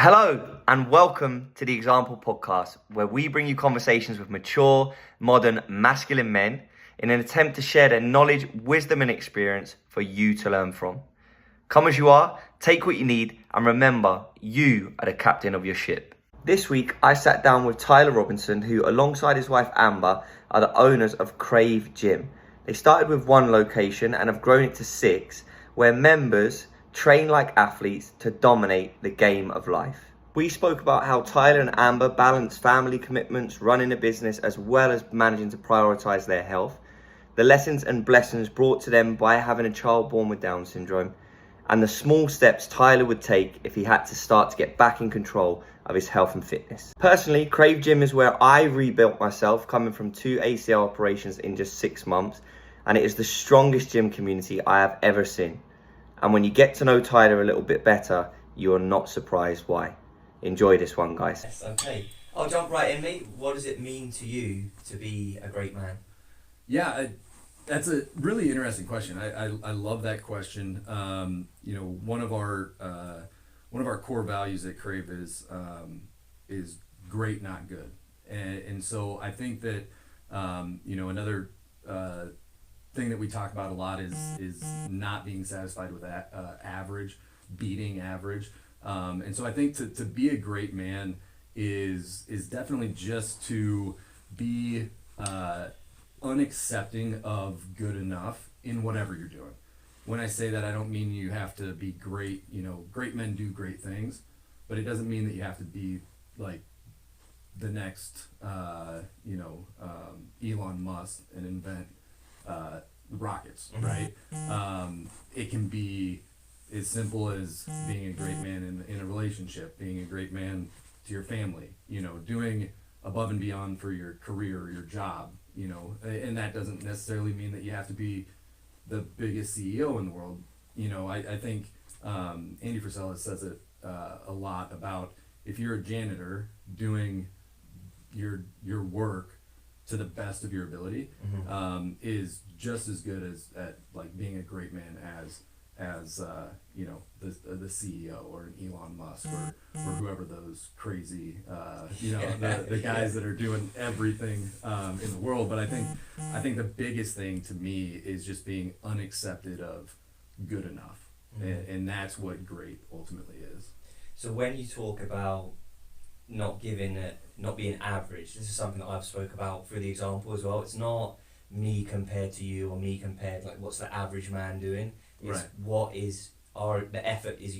Hello and welcome to the Example Podcast, where we bring you conversations with mature, modern, masculine men in an attempt to share their knowledge, wisdom and experience for you to learn from. Come as you are, take what you need, and remember, you are the captain of your ship. This week, I sat down with Tyler Robinson, who alongside his wife Amber are the owners of Krave Gym. They started with one location and have grown it to 6, where members train like athletes to dominate the game of life. We spoke about how Tyler and Amber balance family commitments, running a business, as well as managing to prioritize their health, the lessons and blessings brought to them by having a child born with Down syndrome, and the small steps Tyler would take if he had to start to get back in control of his health and fitness. Personally, Krave Gym is where I rebuilt myself, coming from 2 ACL operations in just 6 months, and it is the strongest gym community I have ever seen. And when you get to know Tyler a little bit better, you are not surprised why. Enjoy this one, guys. Yes, okay. I'll jump right in, mate. What does it mean to you to be a great man? Yeah, that's a really interesting question. I love that question. One of our core values at Krave is great, not good, and so I think that another thing that we talk about a lot is not being satisfied with average, beating average, and so I think to be a great man is definitely just to be unaccepting of good enough in whatever you're doing. When I say that, I don't mean you have to be great. Great men do great things, but it doesn't mean that you have to be like the next Elon Musk and invent rockets, right? It can be as simple as being a great man in a relationship, being a great man to your family, doing above and beyond for your career or your job, and that doesn't necessarily mean that you have to be the biggest CEO in the world. I think Andy Frisella says it a lot about if you're a janitor doing your work to the best of your ability, is just as good as at like being a great man as the CEO or an Elon Musk or whoever those crazy the guys that are doing everything in the world. But I think the biggest thing to me is just being unaccepted of good enough, and that's what great ultimately is. So when you talk about not being average, this is something that I've spoke about through the example as well. It's not me compared to you or me compared like what's the average man doing. It's right. What is the effort is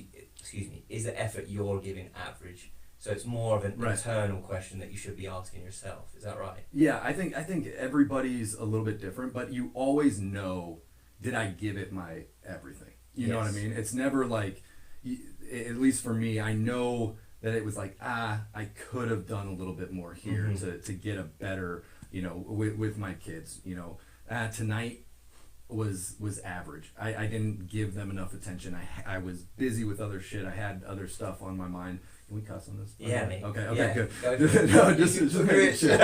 the effort you're giving average? So it's more of an internal question that you should be asking yourself. Is that right? Yeah, I think everybody's a little bit different, but you always know, did I give it my everything? You know what I mean? It's never like, at least for me, I know that it was like, I could have done a little bit more here to get a better, with my kids, tonight was average. I didn't give them enough attention. I was busy with other shit. I had other stuff on my mind. Can we cuss on this? Yeah, mate. Okay, yeah. Good. No, just making sure.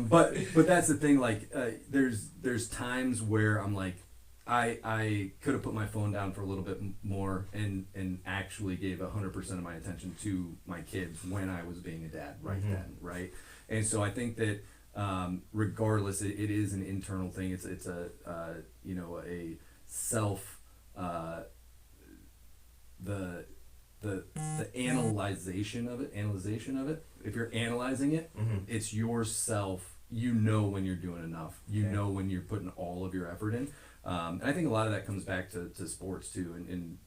But that's the thing. Like, there's times where I'm like, I could have put my phone down for a little bit more and actually gave 100% of my attention to my kids when I was being a dad then, right? And so I think that regardless, it is an internal thing. It's a self the analyzation of it. If you're analyzing it, it's yourself. When you're doing enough. When you're putting all of your effort in. And I think a lot of that comes back to sports too. And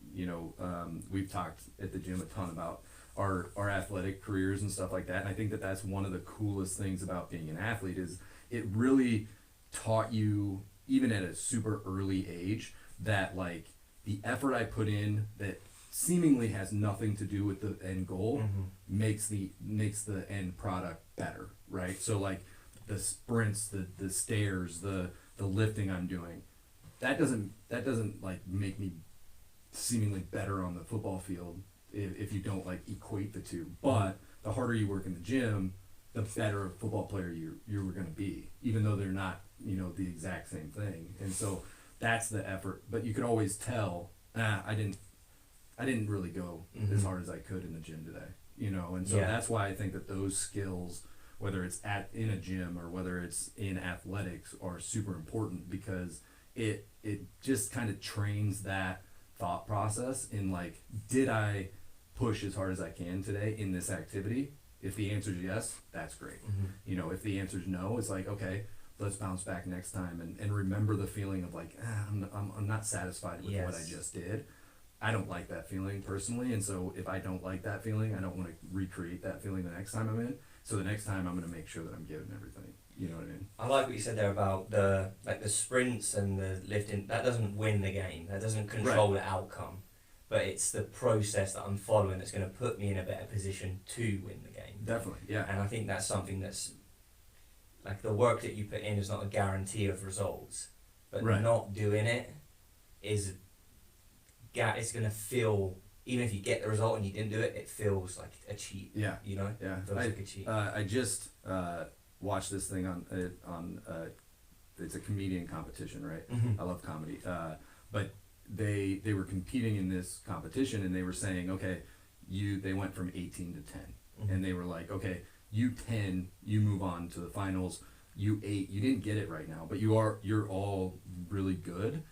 we've talked at the gym a ton about our athletic careers and stuff like that. And I think that that's one of the coolest things about being an athlete is it really taught you, even at a super early age, that like the effort I put in that seemingly has nothing to do with the end goal makes the end product better, right? So like the sprints, the stairs, the lifting I'm doing, that doesn't like make me seemingly better on the football field if you don't like equate the two. But the harder you work in the gym, the better a football player you were going to be, even though they're not the exact same thing. And so that's the effort. But you could always tell I I didn't really go as hard as I could in the gym today, you know, and so Yeah. that's why I think that those skills, whether it's in a gym or whether it's in athletics, are super important, because it just kind of trains that thought process in like, did I push as hard as I can today in this activity? If the answer is yes, that's great. You know, if the answer is no, it's like, okay, let's bounce back next time and remember the feeling of like, I'm not satisfied with what I just did. I don't like that feeling personally, and so if I don't like that feeling, I don't want to recreate that feeling the next time I'm in. So the next time I'm going to make sure that I'm giving everything. You know what I mean? I like what you said there about the sprints and the lifting. That doesn't win the game. That doesn't control the outcome. But it's the process that I'm following that's going to put me in a better position to win the game. Definitely, yeah. And I think that's something that's like, the work that you put in is not a guarantee of results, but not doing it is. It's going to feel, even if you get the result and you didn't do it, it feels like a cheat. Yeah. You know? Yeah. It feels like a cheat. I just watched this thing on it's a comedian competition, right? I love comedy. But they were competing in this competition, and they were saying, okay, they went from 18 to 10. And they were like, okay, you 10, you move on to the finals. You 8, you didn't get it right now, but you're all really good.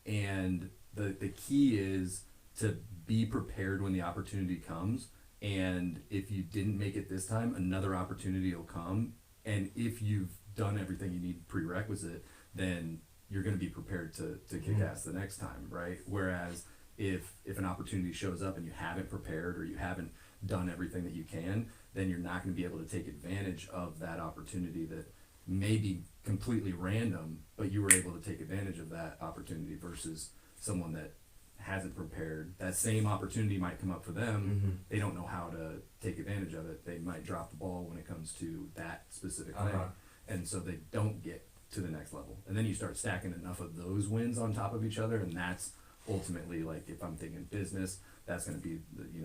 And the key is to be prepared when the opportunity comes, and if you didn't make it this time, another opportunity will come, and if you've done everything you need prerequisite, then you're going to be prepared to kick ass the next time, right? Whereas if an opportunity shows up and you haven't prepared, or you haven't done everything that you can, then you're not going to be able to take advantage of that opportunity that may be completely random, but you were able to take advantage of that opportunity, versus someone that hasn't prepared. That same opportunity might come up for them. They don't know how to take advantage of it. They might drop the ball when it comes to that specific thing. And so they don't get to the next level. And then you start stacking enough of those wins on top of each other, and that's ultimately, like, if I'm thinking business, that's going to be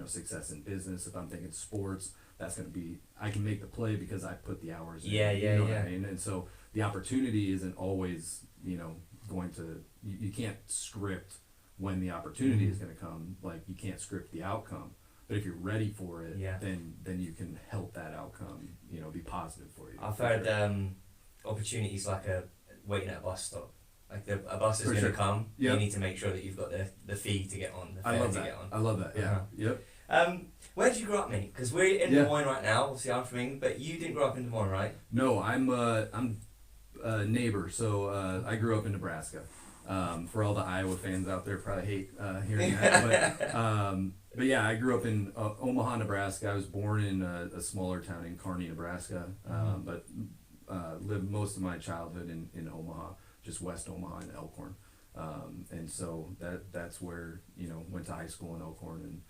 success in business. If I'm thinking sports, that's going to be, I can make the play because I put the hours in. You know what I mean? And so the opportunity isn't always, going to, you can't script when the opportunity is going to come. Like, you can't script the outcome, but if you're ready for it, then you can help that outcome, be positive for you. I've heard opportunities like waiting at a bus stop. Like, a bus is going to come. Yep. You need to make sure that you've got the fee to get on, the fare to get on. I love that. Yeah. Yep. Where did you grow up, mate? Because we're in Des Moines right now. Obviously, I'm from England, but you didn't grow up in Des Moines, right? No, I'm a neighbor. So I grew up in Nebraska. For all the Iowa fans out there, probably hate hearing that. But yeah, I grew up in Omaha, Nebraska. I was born in a smaller town in Kearney, Nebraska, but lived most of my childhood in Omaha, just West Omaha and Elkhorn. And so that's where, went to high school in Elkhorn, and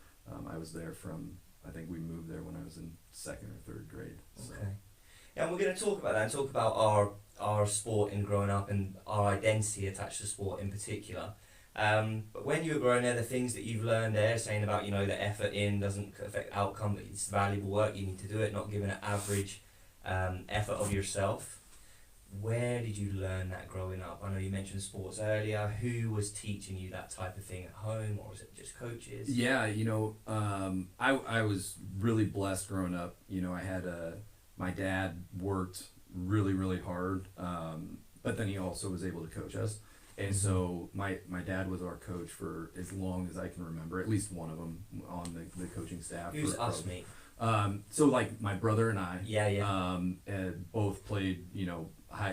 I was there from, I think we moved there when I was in 2nd or 3rd grade. So. Okay. Yeah, and we're going to talk about that, and talk about our sport in growing up, and our identity attached to sport in particular. But when you were growing there, the things that you've learned there, saying about, the effort in doesn't affect outcome, but it's valuable work, you need to do it, not giving an average effort of yourself. Where did you learn that growing up? I know you mentioned sports earlier. Who was teaching you that type of thing at home, or was it just coaches? Yeah, I was really blessed growing up. I had my dad worked really, really hard, but then he also was able to coach us. And so my dad was our coach for as long as I can remember, at least one of them on the coaching staff. Who's us, mate? So like my brother and I, both played,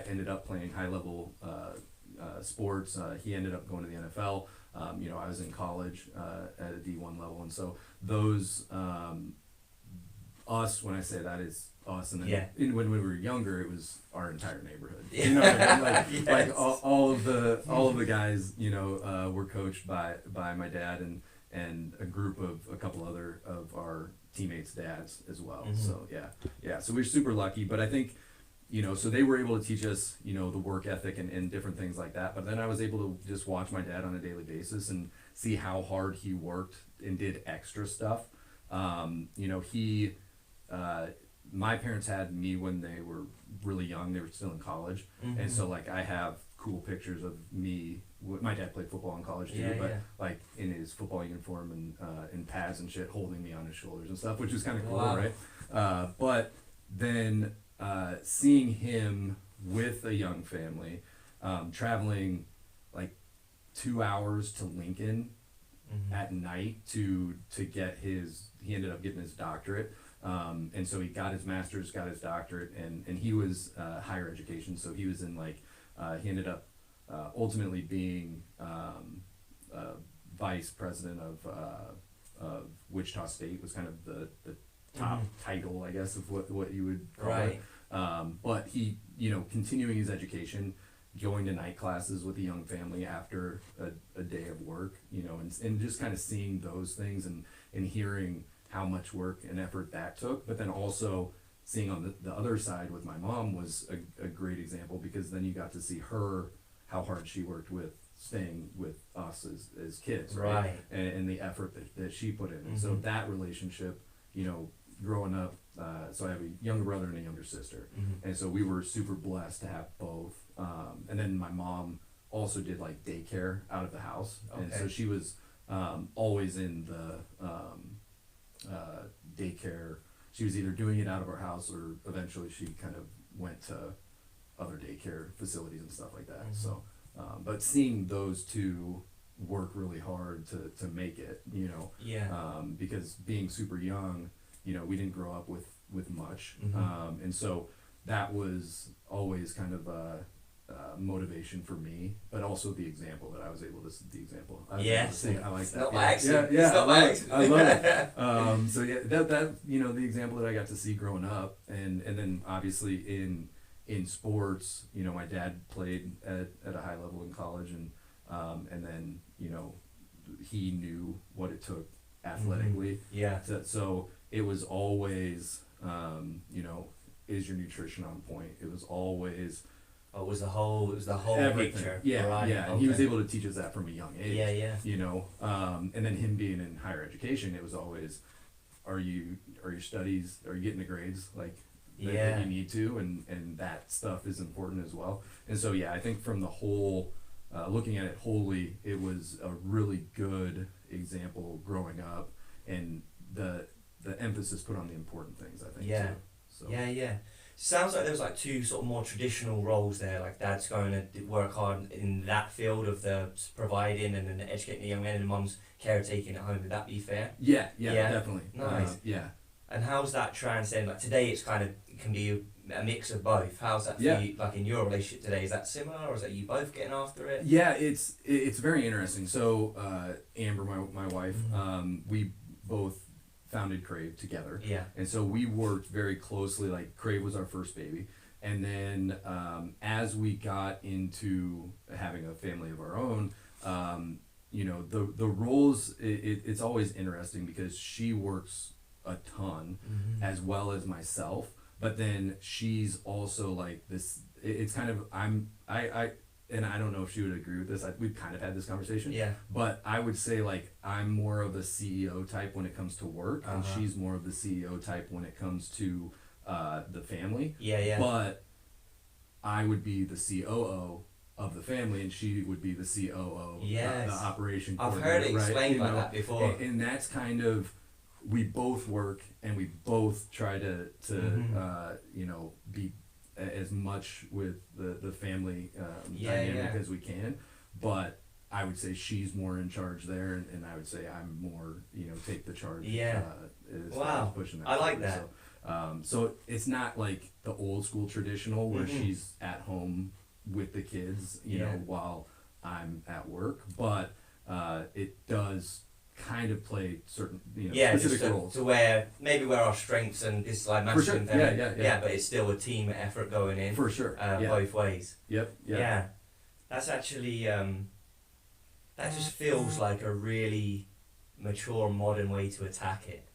ended up playing high level sports. He ended up going to the NFL. I was in college at a D1 level, and so those us, when I say that, is us, and then when we were younger, it was our entire neighborhood. You know what I mean? Like all of the guys, were coached by my dad and a group of a couple other of our teammates' dads as well. So so we're super lucky. But I think, so they were able to teach us, the work ethic and different things like that. But then I was able to just watch my dad on a daily basis and see how hard he worked and did extra stuff. He my parents had me when they were really young. They were still in college, and so like I have cool pictures of me. My dad played football in college too, but like in his football uniform and in pads and shit, holding me on his shoulders and stuff, which was kind of cool, right? But then seeing him with a young family, traveling like 2 hours to Lincoln at night to get he ended up getting his doctorate. And so he got his master's, got his doctorate, and he was higher education. So he was in like, he ended up ultimately being vice president of Wichita State, was kind of the top title, I guess, of what you would call it. But he, continuing his education, going to night classes with a young family after a day of work, and just kind of seeing those things and hearing how much work and effort that took. But then also seeing on the other side with my mom was a great example, because then you got to see her, how hard she worked with staying with us as kids, right? And the effort that she put in. And so that relationship, growing up, so I have a younger brother and a younger sister. And so we were super blessed to have both. And then my mom also did like daycare out of the house. And so she was always in the daycare. She was either doing it out of our house, or eventually she kind of went to other daycare facilities and stuff like that. So, but seeing those two work really hard to make it, because being super young, we didn't grow up with much. And so that was always kind of a motivation for me, but also the example that I was able to I like that. Not by accident. I love it. So yeah, that the example that I got to see growing up, and then obviously in sports, my dad played at a high level in college, and then he knew what it took athletically. So it was always is your nutrition on point? It was always it was the whole everything. picture. And he was able to teach us that from a young age. And then him being in higher education, it was always, are your studies, are you getting the grades like that you need to, and that stuff is important as well. And so I think from the whole, looking at it wholly, it was a really good example growing up, and the emphasis put on the important things, I think, too. So. Sounds like there was like two sort of more traditional roles there, like dad's going to work hard in that field of the providing and then educating the young men, and mum's caretaking at home. Would that be fair? Yeah, definitely. Nice. And how's that transcend? Like today, it can be a mix of both. How's that for you? Like in your relationship today, is that similar, or is that you both getting after it? Yeah, it's very interesting. So Amber, my wife, we both founded Krave together. And so we worked very closely. Like Krave was our first baby, and then as we got into having a family of our own, the roles, it's always interesting, because she works a ton as well as myself, but then she's also like this, it's kind of, and I don't know if she would agree with this. We've kind of had this conversation. But I would say like I'm more of a CEO type when it comes to work, and she's more of the CEO type when it comes to the family. But I would be the COO of the family, and she would be the COO, the operation coordinator. I've heard it explained like that before. And that's kind of, we both work and we both try to be as much with the family dynamic as we can, but I would say she's more in charge there, and I would say I'm more take the charge. As pushing that. I like that. So it's not like the old school traditional where she's at home with the kids, while I'm at work, but it does kind of play certain specific roles. To where our strengths and this like masculine but it's still a team effort going in for sure, both ways. That's actually that just feels like a really mature modern way to attack it,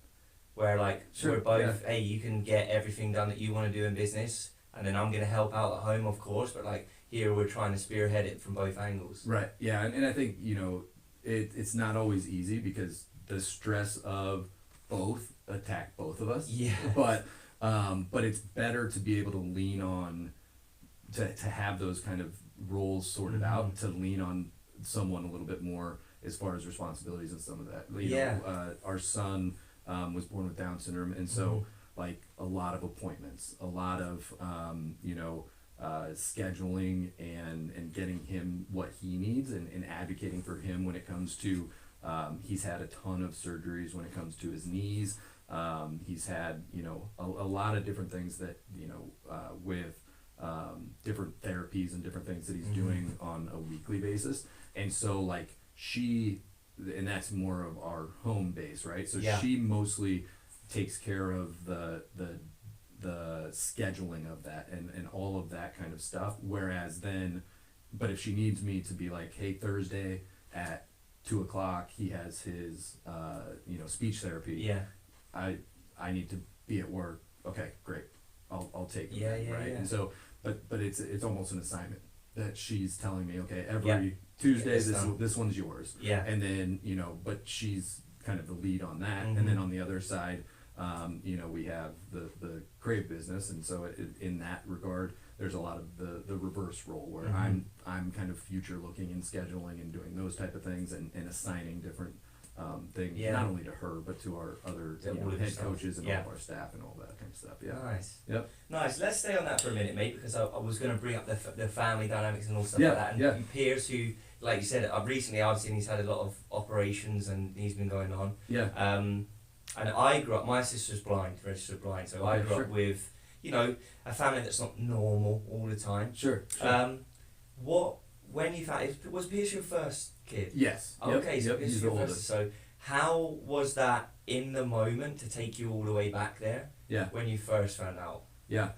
where like we're both hey, you can get everything done that you want to do in business, and then I'm going to help out at home, of course, but like here we're trying to spearhead it from both angles. And I think it's not always easy, because the stress of both attack both of us. But But it's better to be able to lean on, to have those kind of roles sorted out, to lean on someone a little bit more as far as responsibilities and some of that. You know, our son was born with Down syndrome, and so like a lot of appointments, a lot of scheduling and getting him what he needs, and advocating for him when it comes to he's had a ton of surgeries when it comes to his knees. He's had a lot of different things that with different therapies and different things that he's doing on a weekly basis. And so like and that's more of our home base, right? So she mostly takes care of the scheduling of that and all of that kind of stuff. Whereas then, but if she needs me to be like, hey, Thursday at 2:00, he has his speech therapy. Yeah. I need to be at work. Okay, great. I'll take him then, right? Yeah. And so, but it's almost an assignment that she's telling me, okay, every Tuesday this one's yours. Yeah. And then but she's kind of the lead on that. And then on the other side, we have the Krave business, and so in that regard, there's a lot of the reverse role where I'm kind of future looking and scheduling and doing those type of things and assigning different things, not only to her but to our other head coaches and all of our staff and all that kind of stuff. Yeah. Nice. Yep. Nice. Let's stay on that for a minute, mate, because I was going to bring up the family dynamics and all stuff like that. And Piers, who, like you said, I've seen he's had a lot of operations and he's been going on. Yeah. And I grew up, my sister's blind, registered blind, so I grew up with, a family that's not normal all the time. Sure. When you found, was Piers your first kid? Yes. Okay, so Piers your first. So how was that in the moment to take you all the way back there? Yeah. When you first found out? Yeah.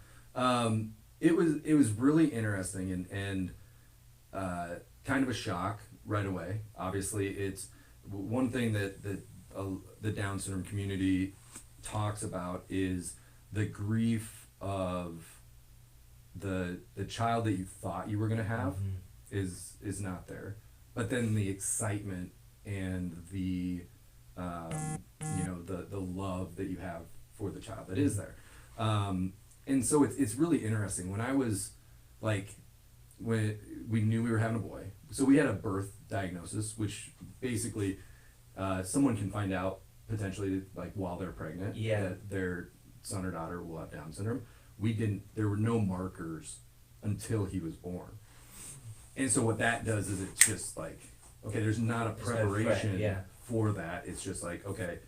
It was really interesting and kind of a shock right away. Obviously, it's one thing that the Down syndrome community talks about is the grief of the child that you thought you were going to have is not there, but then the excitement and the the love that you have for the child that is there. And so it's really interesting. When I was when we knew we were having a boy, so we had a birth diagnosis, which basically someone can find out potentially while they're pregnant that their son or daughter will have Down syndrome. There were no markers until he was born. And so what that does is it's just okay, there's not a preparation for that. It's just okay,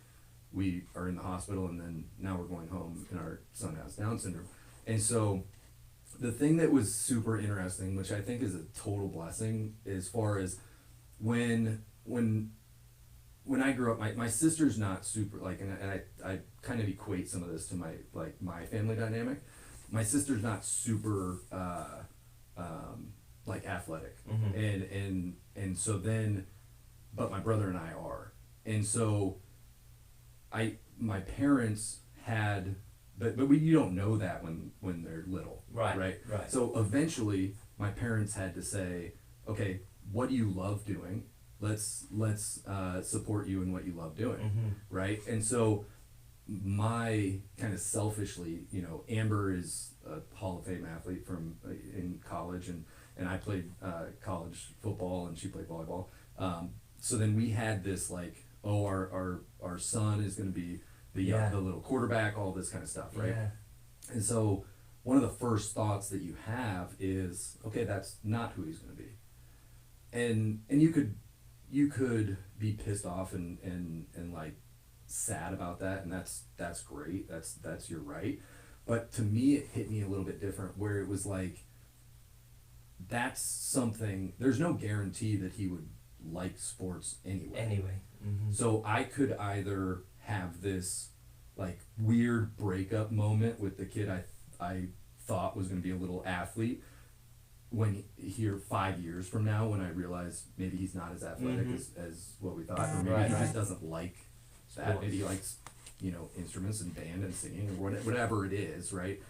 we are in the hospital and then now we're going home and our son has Down syndrome. And so the thing that was super interesting, which I think is a total blessing, as far as when I grew up, my sister's not super and I kind of equate some of this to my family dynamic. My sister's not super athletic, and so then, but my brother and I are, and so my parents had, but you don't know that when they're little, right. So eventually, my parents had to say, okay, what do you love doing? Let's support you in what you love doing, right? And so my kind of selfishly, Amber is a Hall of Fame athlete from in college, and I played college football and she played volleyball. So then we had this our son is going to be the little quarterback, all this kind of stuff, right? Yeah. And so one of the first thoughts that you have is, okay, that's not who he's going to be, and you could be pissed off and sad about that, and that's great. That's your right. But to me, it hit me a little bit different, where it was that's something. There's no guarantee that he would like sports anyway. So I could either have this weird breakup moment with the kid I thought was going to be a little athlete, when here 5 years from now, when I realize maybe he's not as athletic as what we thought, or maybe he just doesn't like that. Maybe he likes instruments and band and singing or whatever it is, right?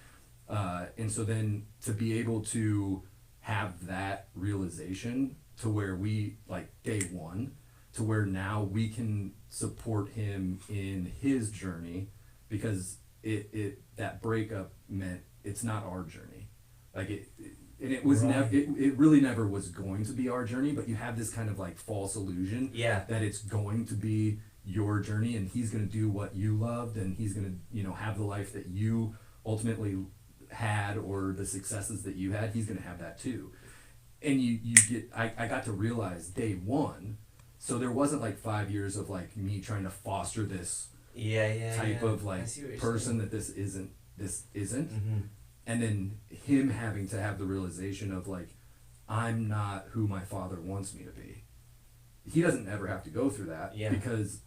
And so then to be able to have that realization to where we day one, to where now we can support him in his journey, because that breakup meant it's not our journey. Like and it was Right. never, it really never was going to be our journey, but you have this kind of like false illusion Yeah. that it's going to be your journey, and he's going to do what you loved, and he's going to, you know, have the life that you ultimately had, or the successes that you had, he's going to have that too. And I got to realize day one, so there wasn't like 5 years of like me trying to foster this type of like person that this isn't, Mm-hmm. and then him having to have the realization of like, I'm not who my father wants me to be. He doesn't ever have to go through that, because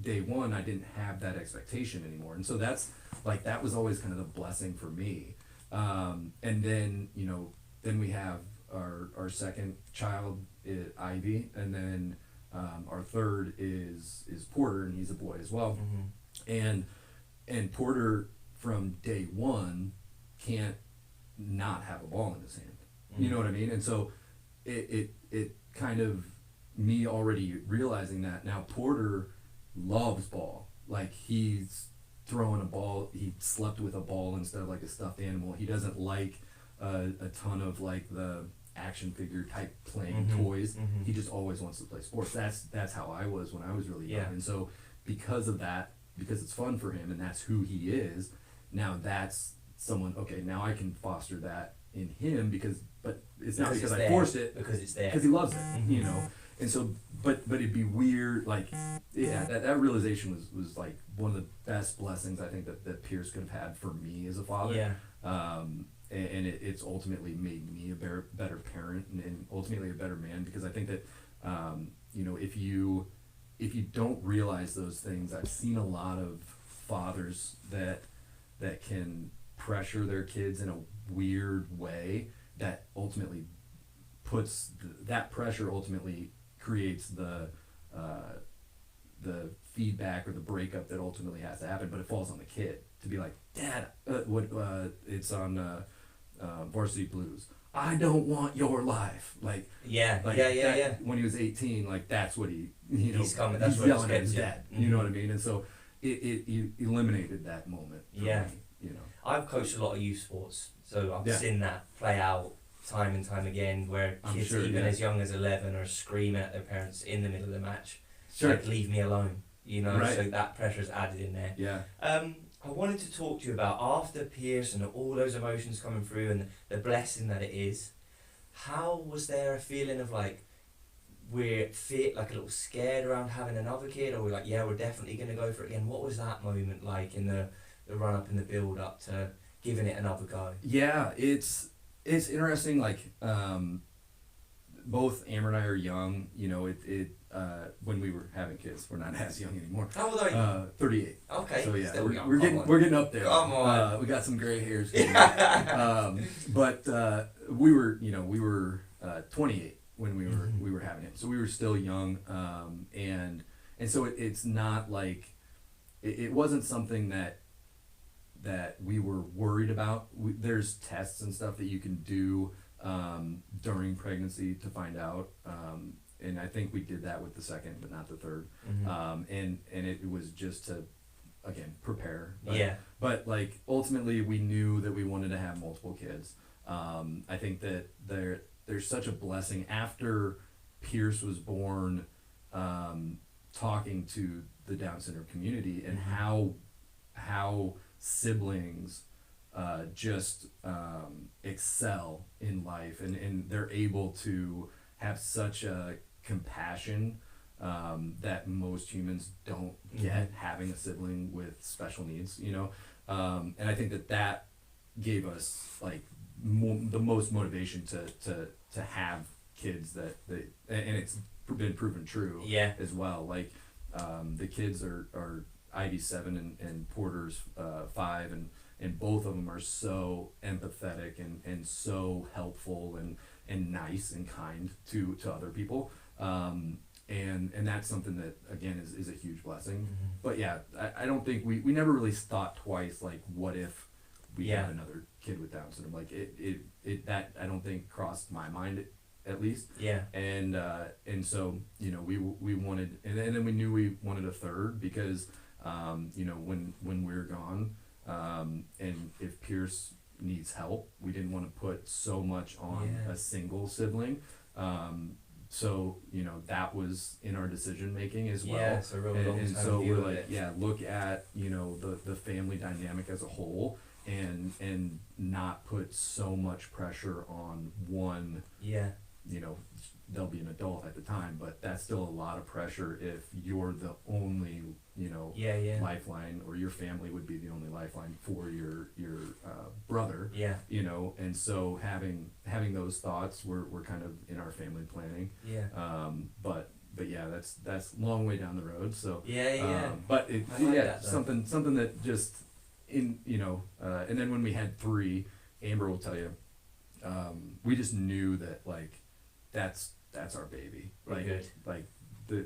day one I didn't have that expectation anymore, and so that's like, that was always kind of the blessing for me. And then, you know, then we have our second child, Ivy, and then our third is Porter, and he's a boy as well. Mm-hmm. And Porter from day one can't not have a ball in his hand. You know what I mean? And so it kind of, me already realizing that now Porter loves ball. Like, he's throwing a ball, he slept with a ball instead of like a stuffed animal. He doesn't like a ton of like the action figure type playing toys. He just always wants to play sports. That's how I was when I was really young. And so because of that, because it's fun for him and that's who he is, now that's someone, okay, now I can foster that in him, but it's not because I forced it, because it's there, because he loves it, you know. And so, but it'd be weird, like, yeah, that realization was like one of the best blessings I think that Pierce could have had for me as a father. And it's ultimately made me a better parent, and ultimately a better man, because I think that, you know, if you don't realize those things, I've seen a lot of fathers that can pressure their kids in a weird way that ultimately puts that pressure ultimately creates the feedback or the breakup that ultimately has to happen, but it falls on the kid to be like, Dad, it's on Varsity Blues, I don't want your life, like when he was 18, like that's what he, you know, he's yelling at his dad, you know what I mean? And so it eliminated that moment for me, you know. I've coached a lot of youth sports, so I've seen that play out time and time again, where kids even as young as 11 are screaming at their parents in the middle of the match, like, leave me alone, you know. So that pressure's added in there. I wanted to talk to you about, after Pierce and all those emotions coming through and the blessing that it is, how was there a feeling of like, we're like a little scared around having another kid, or we're like, yeah, we're definitely going to go for it again? What was that moment like in the run up and the build up to giving it another go? Yeah, it's interesting, like, both Amber and I are young, you know, when we were having kids, we're not as young anymore. How old are you? 38. Okay. So yeah, Still young. we're getting up there. Come on. We got some gray hairs. But we were 28 when we were having it, so we were still young, and so it's not like it wasn't something that we were worried about. There's tests and stuff that you can do during pregnancy to find out, and I think we did that with the second, but not the third. And it was just to, again, prepare. But like, ultimately, we knew that we wanted to have multiple kids. I think that there's such a blessing after Pierce was born, talking to the Down syndrome community and how siblings just excel in life, and they're able to have such a compassion that most humans don't get, having a sibling with special needs, you know. And I think that gave us like the most motivation to have kids, and it's been proven true as well. Like, the kids are Ivy's 7 and Porter's 5, and both of them are so empathetic and so helpful and nice and kind to other people, and that's something that, again, is a huge blessing. But yeah, I don't think we never really thought twice, like, what if we had another kid with Down syndrome? Like, it that I don't think crossed my mind, at least. And so, you know, we wanted, and then we knew we wanted a third, because you know, when we were gone, And if Pierce needs help, we didn't want to put so much on Yeah. a single sibling. So, you know, that was in our decision making as well. Yeah, so real And long-term so view we're of like, it. yeah, look at, you know, the family dynamic as a whole, and not put so much pressure on one. Yeah. You know, they'll be an adult at the time, but that's still a lot of pressure if you're the only, you know, Yeah. lifeline, or your family would be the only lifeline for your brother. Yeah. You know, and so having those thoughts were kind of in our family planning. Yeah. But yeah, that's a long way down the road. So Yeah. but it, I like yeah, that, though. something that just in, you know, and then when we had 3, Amber will tell you, we just knew that, like, that's our baby. Pretty good. Like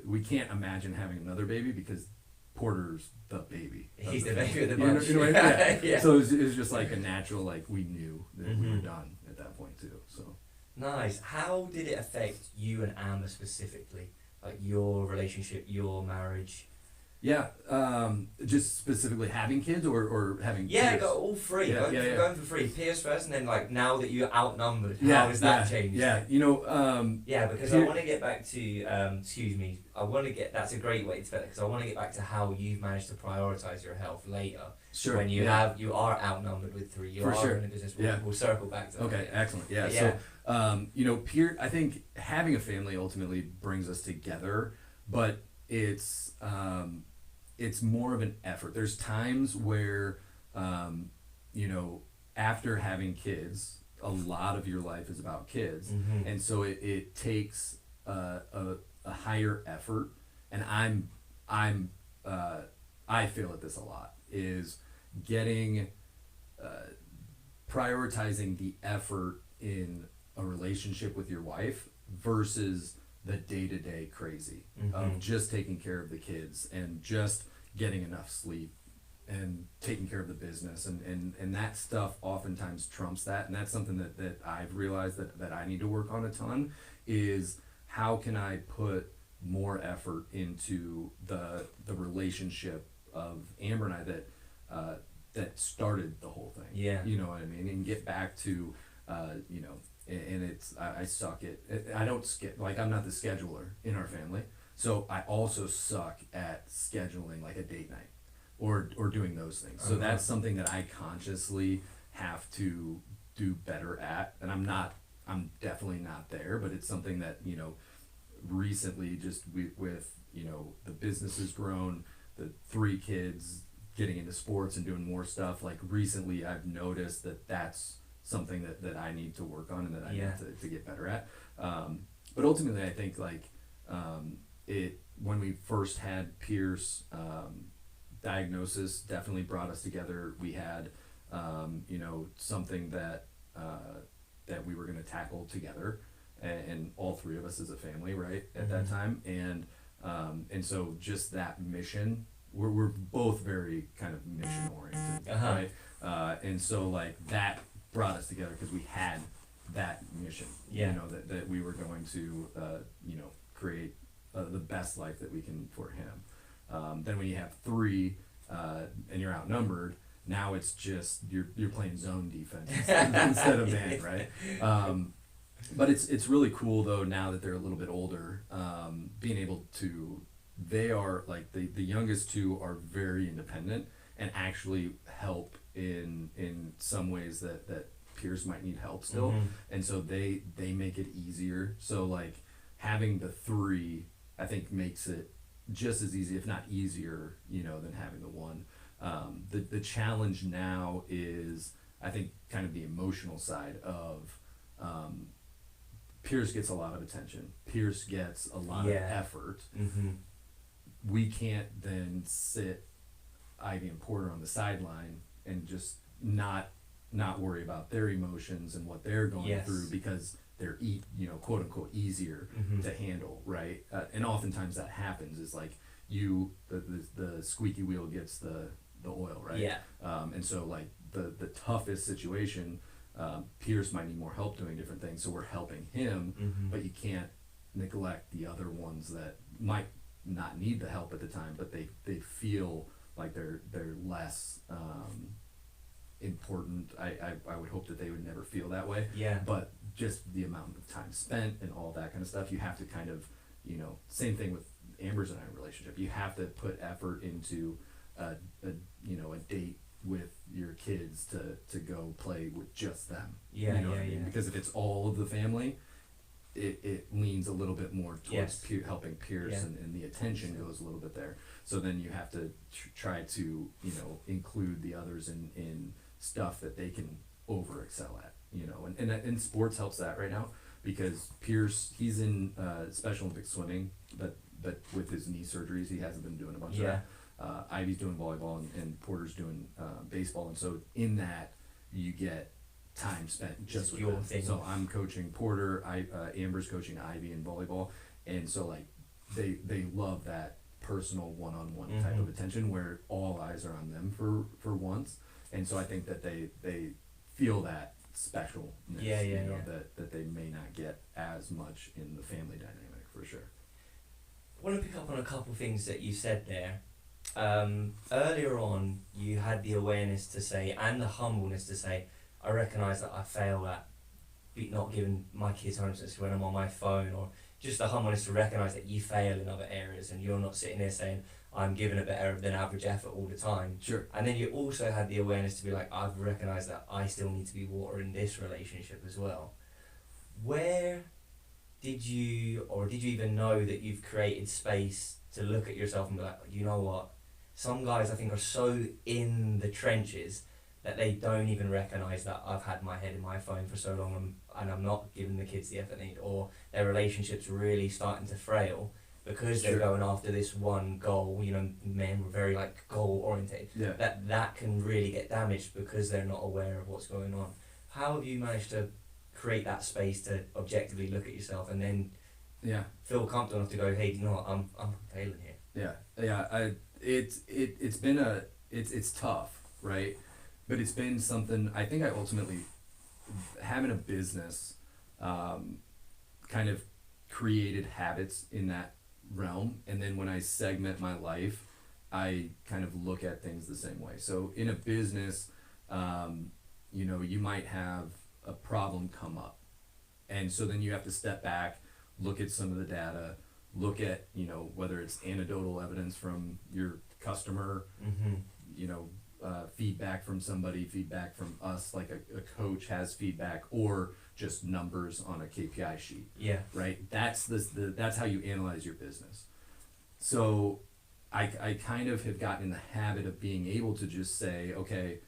we can't imagine having another baby because Porter's the baby. He's the baby of the You know- bunch. you know what I mean? Yeah. Yeah. So it was just like a natural, like, we knew that we were Mhm. done at that point too. So Nice. How did it affect you and Amber specifically? Like your relationship, your marriage? yeah, just specifically having kids or having Yeah, kids. go all three. Yeah, yeah. Going for free. Pierce first, and then like now that you're outnumbered, Yeah, how has that yeah, changed? Yeah, you know, Yeah, because I want to get back to, excuse me, that's a great way to put it, because I want to get back to how you've managed to prioritize your health later. sure. When you yeah. you are outnumbered with 3, you For are sure. in a business, Yeah. we'll circle back to that. Okay, excellent. Yeah. Yeah. So, you know, I think having a family ultimately brings us together, but it's more of an effort. There's times where, you know, after having kids, a lot of your life is about kids, Mhm. and so it takes a higher effort. And I feel at this a lot, is getting prioritizing the effort in a relationship with your wife versus the day-to-day crazy of Mhm. just taking care of the kids and just getting enough sleep and taking care of the business, and that stuff oftentimes trumps that. And that's something that I've realized that I need to work on a ton, is how can I put more effort into the relationship of Amber and I that started the whole thing. Yeah. You know what I mean? And get back to, you know, and it's, I suck at, I don't like, I'm not the scheduler in our family. So I also suck at scheduling like a date night or doing those things. So that's something that I consciously have to do better at. And I'm definitely not there, but it's something that, you know, recently just with, you know, the business has grown, the 3 kids, getting into sports and doing more stuff, like recently I've noticed that that's something that I need to work on and that I Yeah. need to get better at. But ultimately I think like when we first had Pierce, diagnosis definitely brought us together. We had you know, something that we were going to tackle together, and all 3 of us as a family, right, at that time. And so just that mission, we're both very kind of mission oriented, right? And so like that brought us together because we had that mission, Yeah. you know, that we were going to, you know, create the best life that we can for him. Then when you have 3 and you're outnumbered, now it's just you're playing zone defense instead of man, right? But it's really cool though, now that they're a little bit older, being able to, they are like the youngest 2 are very independent and actually help in some ways that Pierce might need help still. And so they make it easier. So like having the 3, I think, makes it just as easy, if not easier, you know, than having the 1. The challenge now is, I think, kind of the emotional side of, Pierce gets a lot of attention. Pierce gets a lot of effort. We can't then sit Ivy and Porter on the sideline and just not worry about their emotions and what they're going through, because they're you know, quote unquote easier to handle, right? And oftentimes that happens, is like the squeaky wheel gets the oil, right? Yeah. And so like the toughest situation, Pierce might need more help doing different things, so we're helping him, but you can't neglect the other ones that might not need the help at the time, but they feel like they're less important. I would hope that they would never feel that way. Yeah. But just the amount of time spent and all that kind of stuff, you have to kind of, same thing with Amber's and I relationship. You have to put effort into a date with your kids to go play with just them. Yeah, you know yeah, what I mean? yeah. Because if it's all of the family, it leans a little bit more towards Yes. helping Pierce, Yeah. and the attention goes a little bit there. So then you have to try to include the others in stuff that they can over excel at. And sports helps that right now, because Pierce, he's in Special Olympics swimming, but with his knee surgeries he hasn't been doing a bunch of that. Ivy's doing volleyball, and Porter's doing baseball, and so in that you get time spent just with your them. thing. So I'm coaching Porter, Amber's coaching Ivy in volleyball, and so like they love that personal one-on-one type of attention where all eyes are on them for once, and so I think that they feel that specialness, that they may not get as much in the family dynamic, for sure. I want to pick up on a couple of things that you said there. Earlier on, you had the awareness to say, and the humbleness to say, I recognise that I fail at not giving my kids homework when I'm on my phone, or just the humbleness to recognise that you fail in other areas, and you're not sitting there saying, I'm giving a better than average effort all the time. Sure. And then you also had the awareness to be like, I've recognised that I still need to be watering this relationship as well. Where did you even know that you've created space to look at yourself and be like, you know what? Some guys I think are so in the trenches that they don't even recognise that I've had my head in my phone for so long and I'm not giving the kids the effort they need, or their relationship's really starting to frail because they're going after this one goal. Men were very goal oriented. Yeah. That can really get damaged because they're not aware of what's going on. How have you managed to create that space to objectively look at yourself and then feel comfortable enough to go, hey, you know what, I'm failing here? It's tough, right? But it's been something, I think I ultimately, having a business kind of created habits in that realm, and then when I segment my life, I kind of look at things the same way. So in a business, you might have a problem come up, and so then you have to step back, look at some of the data, look at whether it's anecdotal evidence from your customer, feedback from somebody, feedback from us, like a coach has feedback, or just numbers on a KPI sheet. Yeah. Right? That's how you analyze your business. So I kind of have gotten in the habit of being able to just say, okay,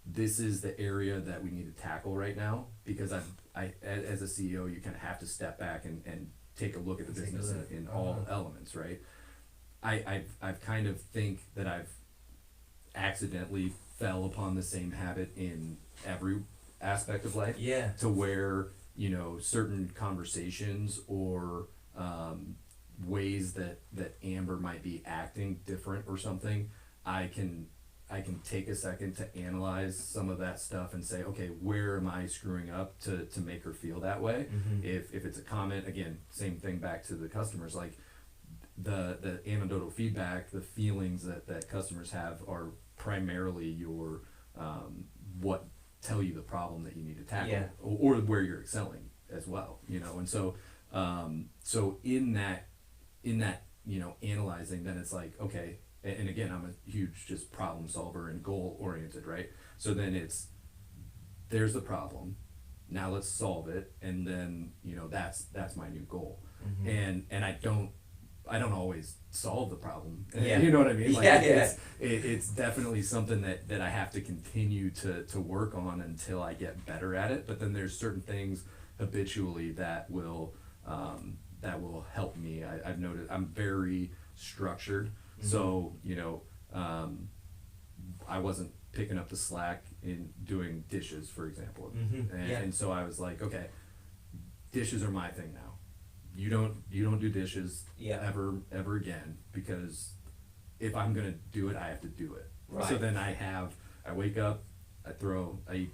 this is the area that we need to tackle right now, because I as a CEO, you kind of have to step back and take a look at the business in all elements, right? I've kind of think that I've accidentally fell upon the same habit in every aspect of life. Yeah. To where, certain conversations or ways that Amber might be acting different or something, I can take a second to analyze some of that stuff and say, okay, where am I screwing up to make her feel that way? If it's a comment, again, same thing back to the customers, like the anecdotal feedback, the feelings that customers have are primarily your what tell you the problem that you need to tackle, or where you're excelling as well, and so so in that analyzing, then it's like, okay, and again, I'm a huge just problem solver and goal oriented, right? So then there's the problem, now let's solve it, and then that's my new goal. And I don't always solve the problem. You know what I mean? Like, it's definitely something that I have to continue to work on until I get better at it. But then there's certain things habitually that will help me. I've noticed I'm very structured. So, I wasn't picking up the slack in doing dishes, for example. And so I was like, okay, dishes are my thing now. You don't do dishes ever again, because if I'm gonna do it, I have to do it. Right. So then I wake up, I eat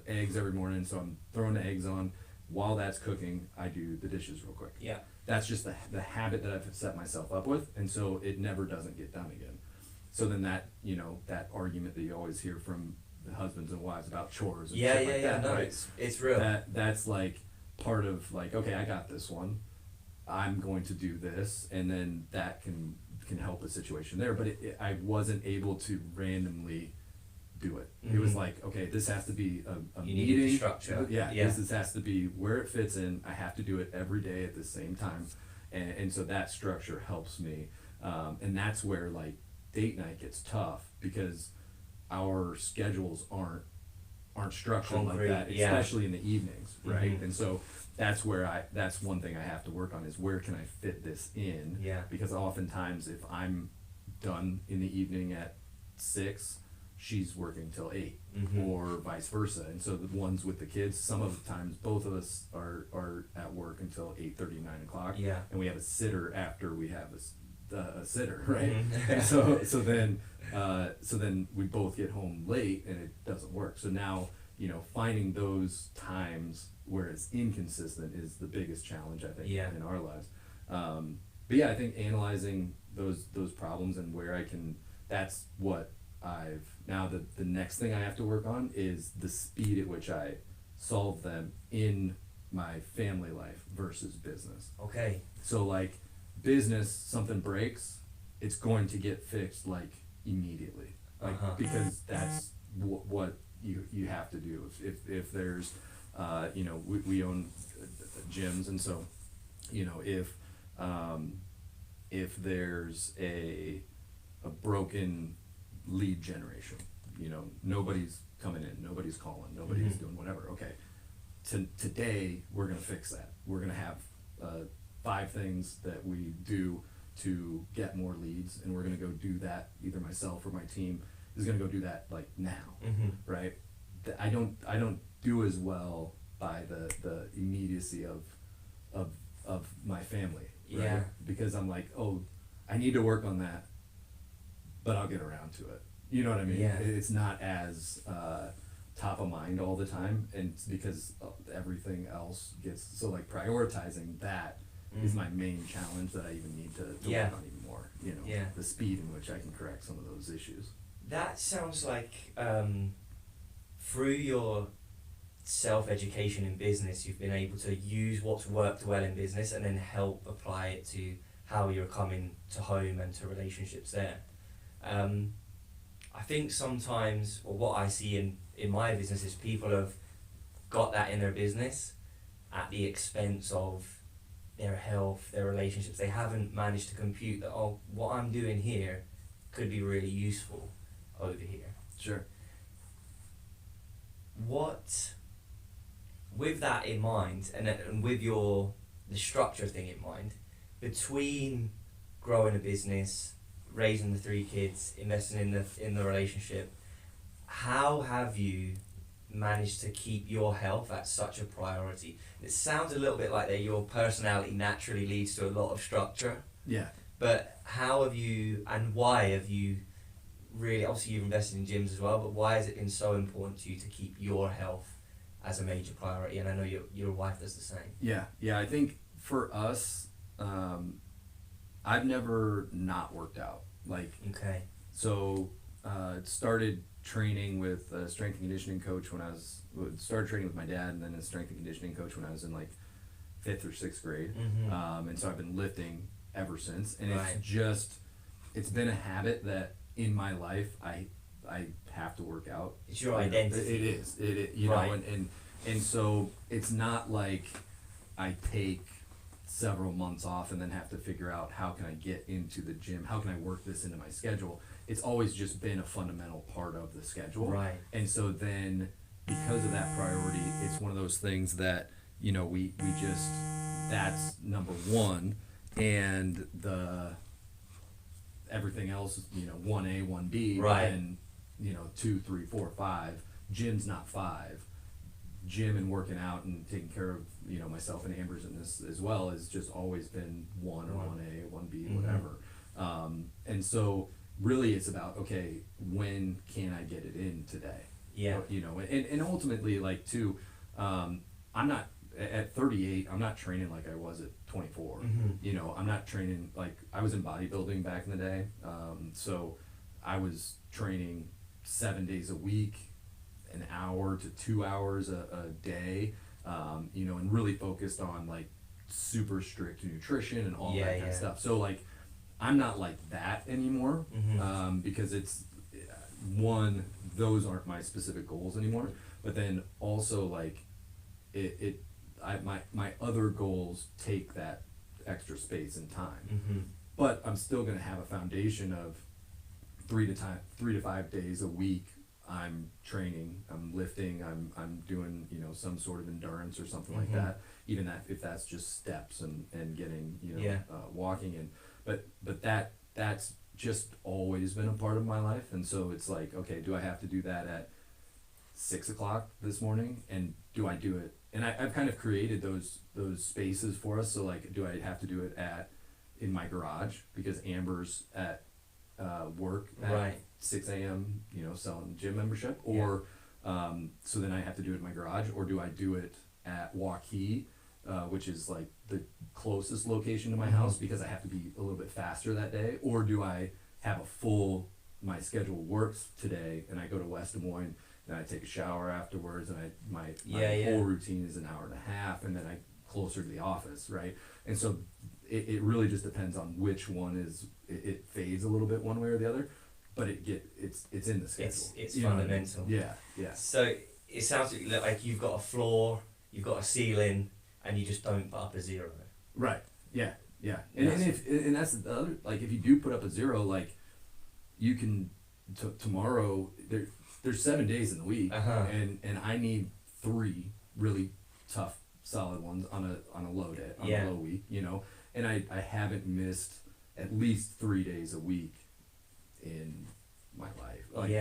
eggs every morning, so I'm throwing the eggs on. While that's cooking, I do the dishes real quick. Yeah. That's just the habit that I've set myself up with, and so it never doesn't get done again. So then that argument that you always hear from the husbands and wives about chores and Yeah, shit yeah, like yeah. that, No, right? it's real. That's like part of like, okay, I got this one. I'm going to do this, and then that can help a situation there. But I wasn't able to randomly do it. It was Mhm. like, okay, this has to be a You needed the meeting. structure. Yeah, Yeah. this has to be where it fits in. I have to do it every day at the same time, and so that structure helps me. And that's where like date night gets tough because our schedules aren't structured Concrete, like that, yeah. especially in the evenings, right? Mhm. And so that's where that's one thing I have to work on is where can I fit this in? Yeah. Because oftentimes if I'm done in the evening at 6, she's working till 8, Mhm. or vice versa. And so the ones with the kids, some of the times both of us are at work until 8:30, 9 o'clock. Yeah. And we have a sitter after we have a sitter, right? Mhm. And so then we both get home late and it doesn't work. So now, finding those times where it's inconsistent is the biggest challenge, I think, Yeah. in our lives. But yeah, I think analyzing those problems and where I can, that's what now the next thing I have to work on is the speed at which I solve them in my family life versus business. Okay. So like business, something breaks, it's going to get fixed like immediately, like Uh-huh. because that's what you have to do. If there's, we own gyms, and so, if there's a broken lead generation, nobody's coming in, nobody's calling, nobody's Mhm. doing whatever. Okay, today we're gonna fix that. We're gonna have 5 things that we do to get more leads, and we're gonna go do that. Either myself or my team is gonna go do that like now, Mhm. right? I don't do as well by the immediacy of my family, right? Yeah. Because I'm like, oh, I need to work on that, but I'll get around to it. You know what I mean? Yeah. It's not as top of mind all the time, and it's because everything else gets so like prioritizing that is Mm. my main challenge that I even need to Yeah. work on even more. Yeah. The speed in which I can correct some of those issues. That sounds like through your self-education in business, you've been able to use what's worked well in business and then help apply it to how you're coming to home and to relationships there. I think sometimes, or what I see in my business is people have got that in their business at the expense of their health, their relationships. They haven't managed to compute that, oh, what I'm doing here could be really useful over here. Sure. What, with that in mind, and with the structure thing in mind, between growing a business, raising the 3 kids, investing in the relationship, how have you managed to keep your health at such a priority? It sounds a little bit like that your personality naturally leads to a lot of structure, Yeah. but how have you, and why have you really, obviously you've invested in gyms as well, but why has it been so important to you to keep your health as a major priority? And I know your wife does the same. Yeah. I think for us, I've never not worked out. Like, Okay. so started training with a strength and conditioning coach started training with my dad, and then a strength and conditioning coach when I was in like 5th or 6th grade. Mhm. And so I've been lifting ever since, and Right. it's been a habit that in my life I have to work out. It's your identity. It is. Right. And so it's not like I take several months off and then have to figure out how can I get into the gym, how can I work this into my schedule. It's always just been a fundamental part of the schedule. Right. And so then because of that priority, it's one of those things that, we just, that's number one, and everything else, 1A, 1B, Right. and 2, 3, 4, 5. Gym's not 5. Gym and working out and taking care of myself and Amber's in this as well has just always been 1 or 1A, 1B, Mhm. whatever. And so really it's about, okay, when can I get it in today? Yeah. And ultimately, like, too, I'm not at 38, I'm not training like I was at 24. Mhm. I'm not training like I was in bodybuilding back in the day. So I was training 7 days a week, hour to 2 hours a day, you know, and really focused on like super strict nutrition and all that kind of stuff. So like, I'm not like that anymore, because it's one, those aren't my specific goals anymore, but then also like my other goals take that extra space and time, but I'm still going to have a foundation of 3 to 5 days a week. I'm training, I'm lifting, I'm doing, you know, some sort of endurance or something like that, even if that's just steps and getting, you know, walking in, but that's just always been a part of my life. And so it's like, okay, do I have to do that at 6 o'clock this morning, and do I do it? And I've kind of created those spaces for us. So like, do I have to do it in my garage because Amber's at work at 6 a.m, you know, selling gym membership, or so then I have to do it in my garage, or do I do it at Waukee, which is like the closest location to my house because I have to be a little bit faster that day, or do I have my schedule works today and I go to West Des Moines and I take a shower afterwards, and my whole routine is an hour and a half, and then I closer to the office, right? And so it really just depends on which one is, it fades a little bit one way or the other, but it's in the schedule. It's fundamental. Yeah. So it sounds like you've got a floor, you've got a ceiling, and you just don't put up a zero. Right. Yeah. And that's the other, like, if you do put up a zero, like, you can tomorrow there's 7 days in the week, and I need 3 really tough solid ones on a low day, on a low week, you know, and I haven't missed at least 3 days a week in my life. Like,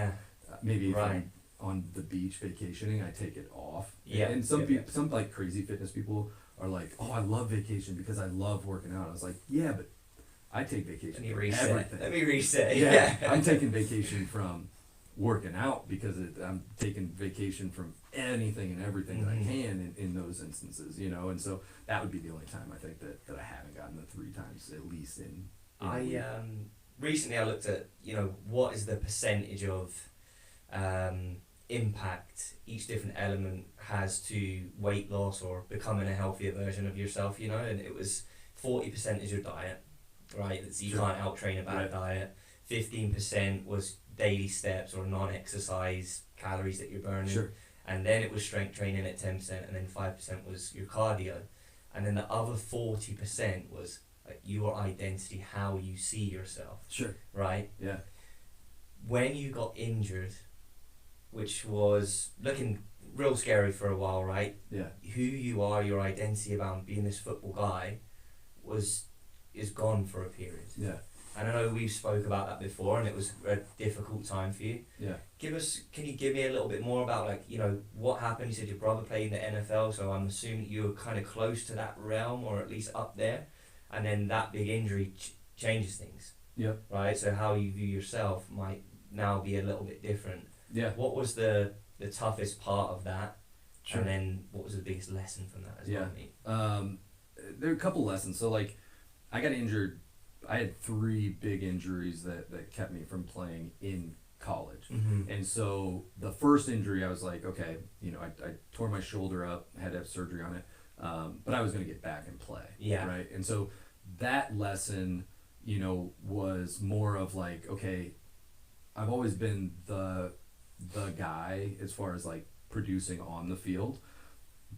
maybe if I'm on the beach vacationing, I take it off. And some people, some like crazy fitness people are like, oh, I love vacation because I love working out. I was like, yeah, but I take vacation from everything. Let me reset. Yeah, I'm taking vacation from working out because I'm taking vacation from anything and everything that I can in those instances, you know. And so that would be the only time I think that I haven't gotten the 3 times at least in recently I looked at, you know, what is the percentage of impact each different element has to weight loss or becoming a healthier version of yourself, you know, and it was 40% is your diet, right? That's, you can't out-train a bad diet. 15% was daily steps or non-exercise calories that you're burning. And then it was strength training at 10%, and then 5% was your cardio. And then the other 40% was like your identity, how you see yourself. Right? Yeah. When you got injured, which was looking real scary for a while, right? Yeah. Who you are, your identity about being this football guy is gone for a period. Yeah. And I know we've spoke about that before, and it was a difficult time for you. Yeah. Can you give me a little bit more about, like, you know, what happened? You said your brother played in the NFL, so I'm assuming you were kind of close to that realm, or at least up there. And then that big injury changes things. Yep. Right? So how you view yourself might now be a little bit different. Yeah. What was the toughest part of that? And then what was the biggest lesson from that as well, mate? There are a couple lessons. So, like, I got injured. I had 3 big injuries that kept me from playing in college. And so the first injury, I was like, okay, you know, I tore my shoulder up, had to have surgery on it, but I was going to get back and play. Right. And so that lesson, you know, was more of like, okay, I've always been the guy as far as like producing on the field,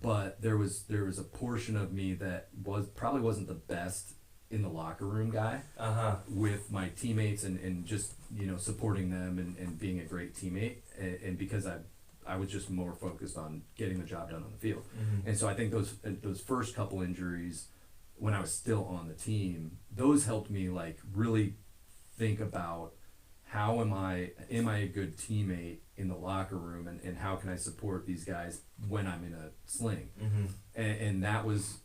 but there was a portion of me that probably wasn't the best in the locker room guy with my teammates and just, you know, supporting them and being a great teammate, and because I was just more focused on getting the job done on the field. And so I think those first couple injuries when I was still on the team, those helped me like really think about how am I a good teammate in the locker room, and how can I support these guys when I'm in a sling. And that was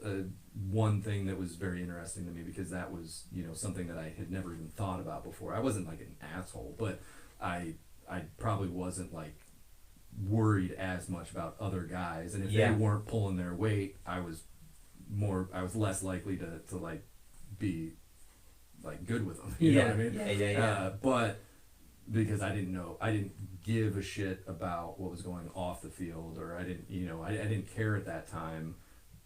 one thing that was very interesting to me, because that was, you know, something that I had never even thought about before. I wasn't like an asshole, but I probably wasn't like worried as much about other guys, and if they weren't pulling their weight, I was less likely to like be like good with them, you know what I mean? Yeah. But because I didn't give a shit about what was going off the field, or I didn't care at that time.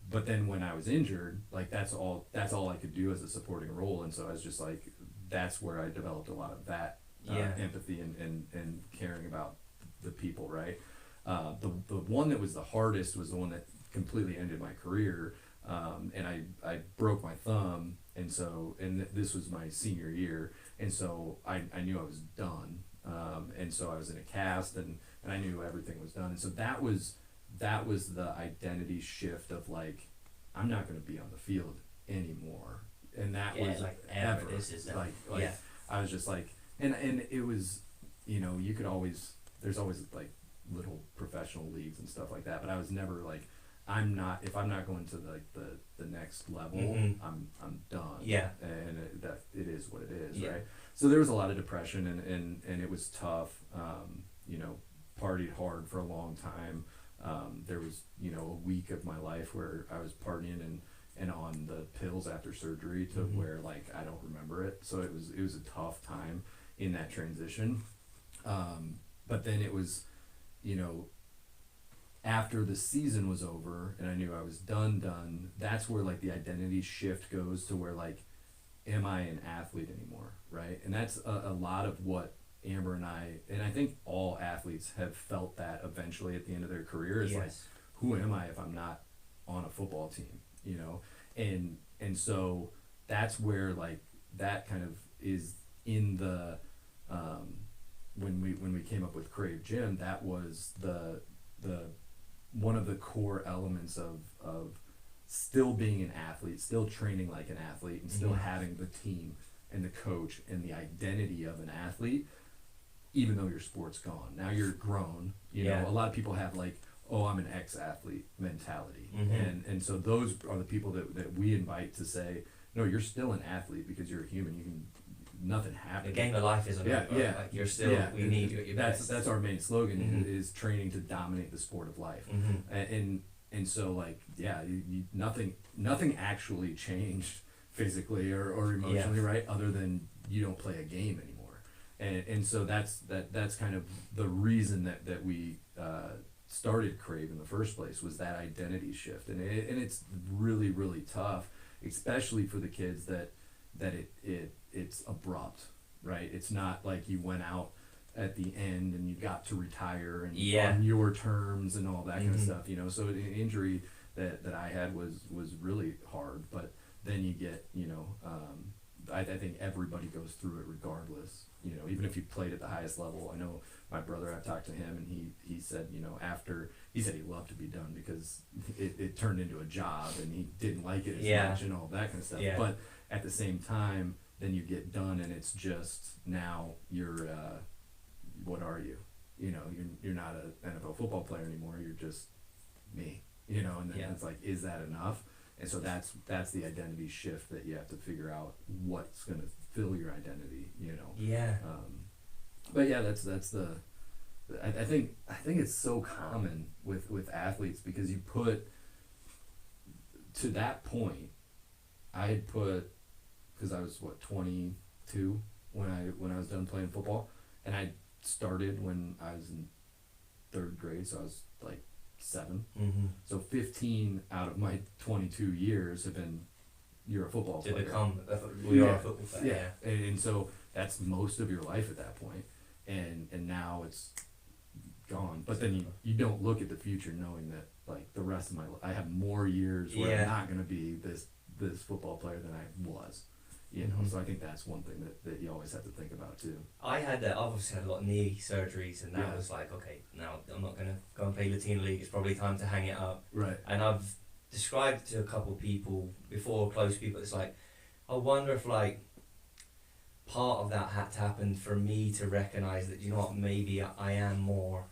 But then when I was injured, like that's all I could do as a supporting role, and so I was just like, that's where I developed a lot of that empathy and caring about the people, right? The one that was the hardest was the one that completely ended my career, and I broke my thumb, and this was my senior year, and so I knew I was done, and so I was in a cast, and I knew everything was done, and so that was the identity shift of like, I'm not going to be on the field anymore, and that was like ever. This is like I was just like, and it was, you could always, there's always like little professional leagues and stuff like that, but I was never like, if I'm not going to like the next level, I'm done. And it is what it is, right? So there was a lot of depression, and it was tough. Partied hard for a long time. There was a week of my life where I was partying and on the pills after surgery to where like I don't remember it. So it was a tough time in that transition. But then it was, after the season was over and I knew I was done, that's where like the identity shift goes to where like, am I an athlete anymore, right? And that's a lot of what Amber and I think all athletes have felt that eventually at the end of their career is like, who am I if I'm not on a football team, and so that's where like that kind of is in the when we came up with Krave Gym, that was the one of the core elements of still being an athlete, still training like an athlete, and still having the team and the coach and the identity of an athlete, even though your sport's gone. Now you're grown. A lot of people have like, oh, I'm an ex-athlete mentality. And so those are the people that we invite to say, no, you're still an athlete because you're a human. Nothing happens. The game of life isn't over. Like you're still, we need you at your best. That's our main slogan is training to dominate the sport of life. And so like, nothing actually changed physically or emotionally, right? Other than you don't play a game anymore. And so that's kind of the reason that we started Krave in the first place, was that identity shift. And it's really, really tough, especially for the kids that it's abrupt, right? It's not like you went out at the end and you got to retire and on your terms and all that kind of stuff, so an injury that I had was really hard, but then you get, I think everybody goes through it regardless, even if you played at the highest level. I know my brother, I've talked to him, and he said, he said he loved to be done because it turned into a job and he didn't like it as much and all that kind of stuff. But at the same time, then you get done and it's just, now you're, what are you? You're not an NFL football player anymore. You're just me, and then it's like, is that enough? And so that's the identity shift that you have to figure out what's going to fill your identity, but that's the, I think it's so common with athletes, because you put, to that point, I had put, because I was 22 when I was done playing football, and I started when I was in 3rd grade, so I was like 7. So 15 out of my 22 years have been, you're a football player. To become we are a football player. And so that's most of your life at that point, and now it's gone. But then you don't look at the future knowing that like the rest of my life, I have more years where I'm not going to be this football player than I was. So I think that's one thing that you always have to think about too. I obviously had a lot of knee surgeries, and that was like, okay, now I'm not going to go and play Latino League. It's probably time to hang it up. Right. And I've described to a couple people before, close people, it's like, I wonder if like part of that had to happen for me to recognise that, maybe I am more